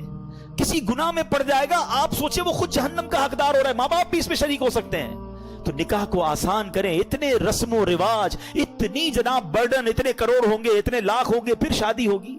کسی گناہ میں پڑ جائے گا، آپ سوچیں وہ خود جہنم کا حقدار ہو رہا ہے، ماں باپ بھی اس میں شریک ہو سکتے ہیں. تو نکاح کو آسان کریں. اتنے رسم و رواج، اتنی جناب برڈن، اتنے کروڑ ہوں گے، اتنے لاکھ ہوں گے، پھر شادی ہوگی.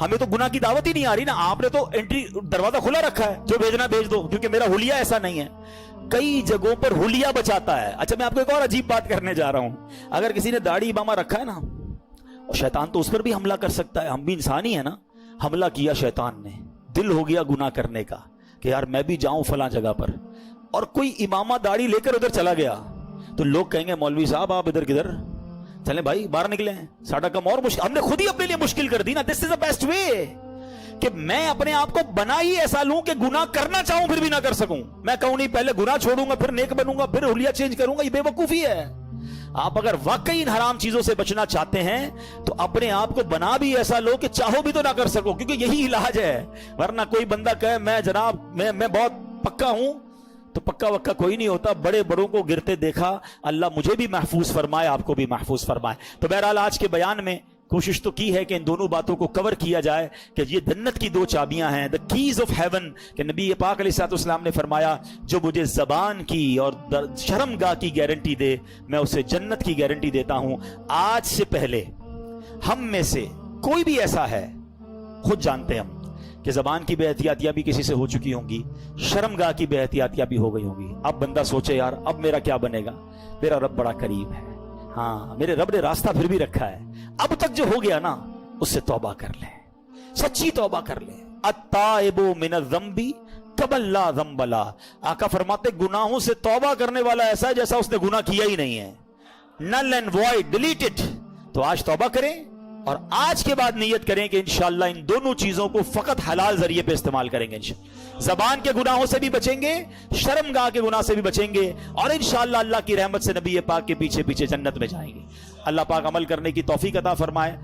ہمیں تو گناہ کی دعوت ہی نہیں آ رہی نا. آپ نے تو انٹری دروازہ کھلا رکھا ہے, جو بھیجنا بھیج دو, کیونکہ میرا حلیہ ایسا نہیں ہے. کئی جگہوں پر حلیہ بچاتا ہے. اچھا میں آپ کو ایک اور عجیب بات کرنے جا رہا ہوں. اگر کسی نے داڑھی امامہ رکھا ہے نا, شیطان تو اس پر بھی حملہ کر سکتا ہے. ہم بھی انسان ہی ہے نا. حملہ کیا شیطان نے, دل ہو گیا گناہ کرنے کا کہ یار میں بھی جاؤں فلاں جگہ پر, اور کوئی امامہ داڑھی لے کر ادھر چلا گیا, تو لوگ کہیں گے مولوی صاحب آپ ادھر کدھر, چلیں بھائی باہر نکلیں, ساڈا کم اور مشکل. ہم نے خود ہی اپنے لیے مشکل کر دی نا. دس از دا بیسٹ وے کہ میں اپنے آپ کو بنا ہی ایسا لوں کہ گناہ کرنا چاہوں پھر بھی نہ کر سکوں. میں کہوں نہیں پہلے گناہ چھوڑوں گا پھر نیک بنوں گا پھر حلیہ چینج کروں گا, یہ بے وقوفی ہے. آپ اگر واقعی ان حرام چیزوں سے بچنا چاہتے ہیں تو اپنے آپ کو بنا بھی ایسا لو کہ چاہو بھی تو نہ کر سکو, کیونکہ یہی علاج ہے. ورنہ کوئی بندہ کہے میں جناب میں بہت پکا ہوں, تو پکا وکا کوئی نہیں ہوتا. بڑے بڑوں کو گرتے دیکھا, اللہ مجھے بھی محفوظ فرمائے, آپ کو بھی محفوظ فرمائے. تو بہرحال آج کے بیان میں کوشش تو کی ہے کہ ان دونوں باتوں کو کور کیا جائے کہ یہ جنت کی دو چابیاں ہیں, دا کیز آف ہیون, کہ نبی پاک علیہ الصلوۃ والسلام نے فرمایا جو مجھے زبان کی اور شرمگاہ کی گارنٹی دے میں اسے جنت کی گارنٹی دیتا ہوں. آج سے پہلے ہم میں سے کوئی بھی ایسا ہے, خود جانتے ہم کہ زبان کی بے احتیاطیاں بھی کسی سے ہو چکی ہوں گی, شرمگاہ کی بے احتیاطیاں بھی ہو گئی ہوں گی. اب بندہ سوچے یار اب میرا کیا بنے گا, میرا رب بڑا قریب ہے, ہاں میرے رب نے راستہ پھر بھی رکھا ہے. اب تک جو ہو گیا نا اس سے توبہ کر لیں, سچی توبہ کر لیں. التائب من الذنب کمن لا ذنب لہ. آقا فرماتے گناہوں سے توبہ کرنے والا ایسا ہے جیسا اس نے گناہ کیا ہی نہیں ہے. Null and void, deleted. تو آج توبہ کریں اور آج کے بعد نیت کریں کہ انشاءاللہ ان دونوں چیزوں کو فقط حلال ذریعے پہ استعمال کریں گے. زبان کے گناہوں سے بھی بچیں گے, شرمگاہ کے گناہ سے بھی بچیں گے, اور انشاءاللہ اللہ کی رحمت سے نبی پاک کے پیچھے پیچھے جنت میں جائیں گے. اللہ پاک عمل کرنے کی توفیق عطا فرمائے.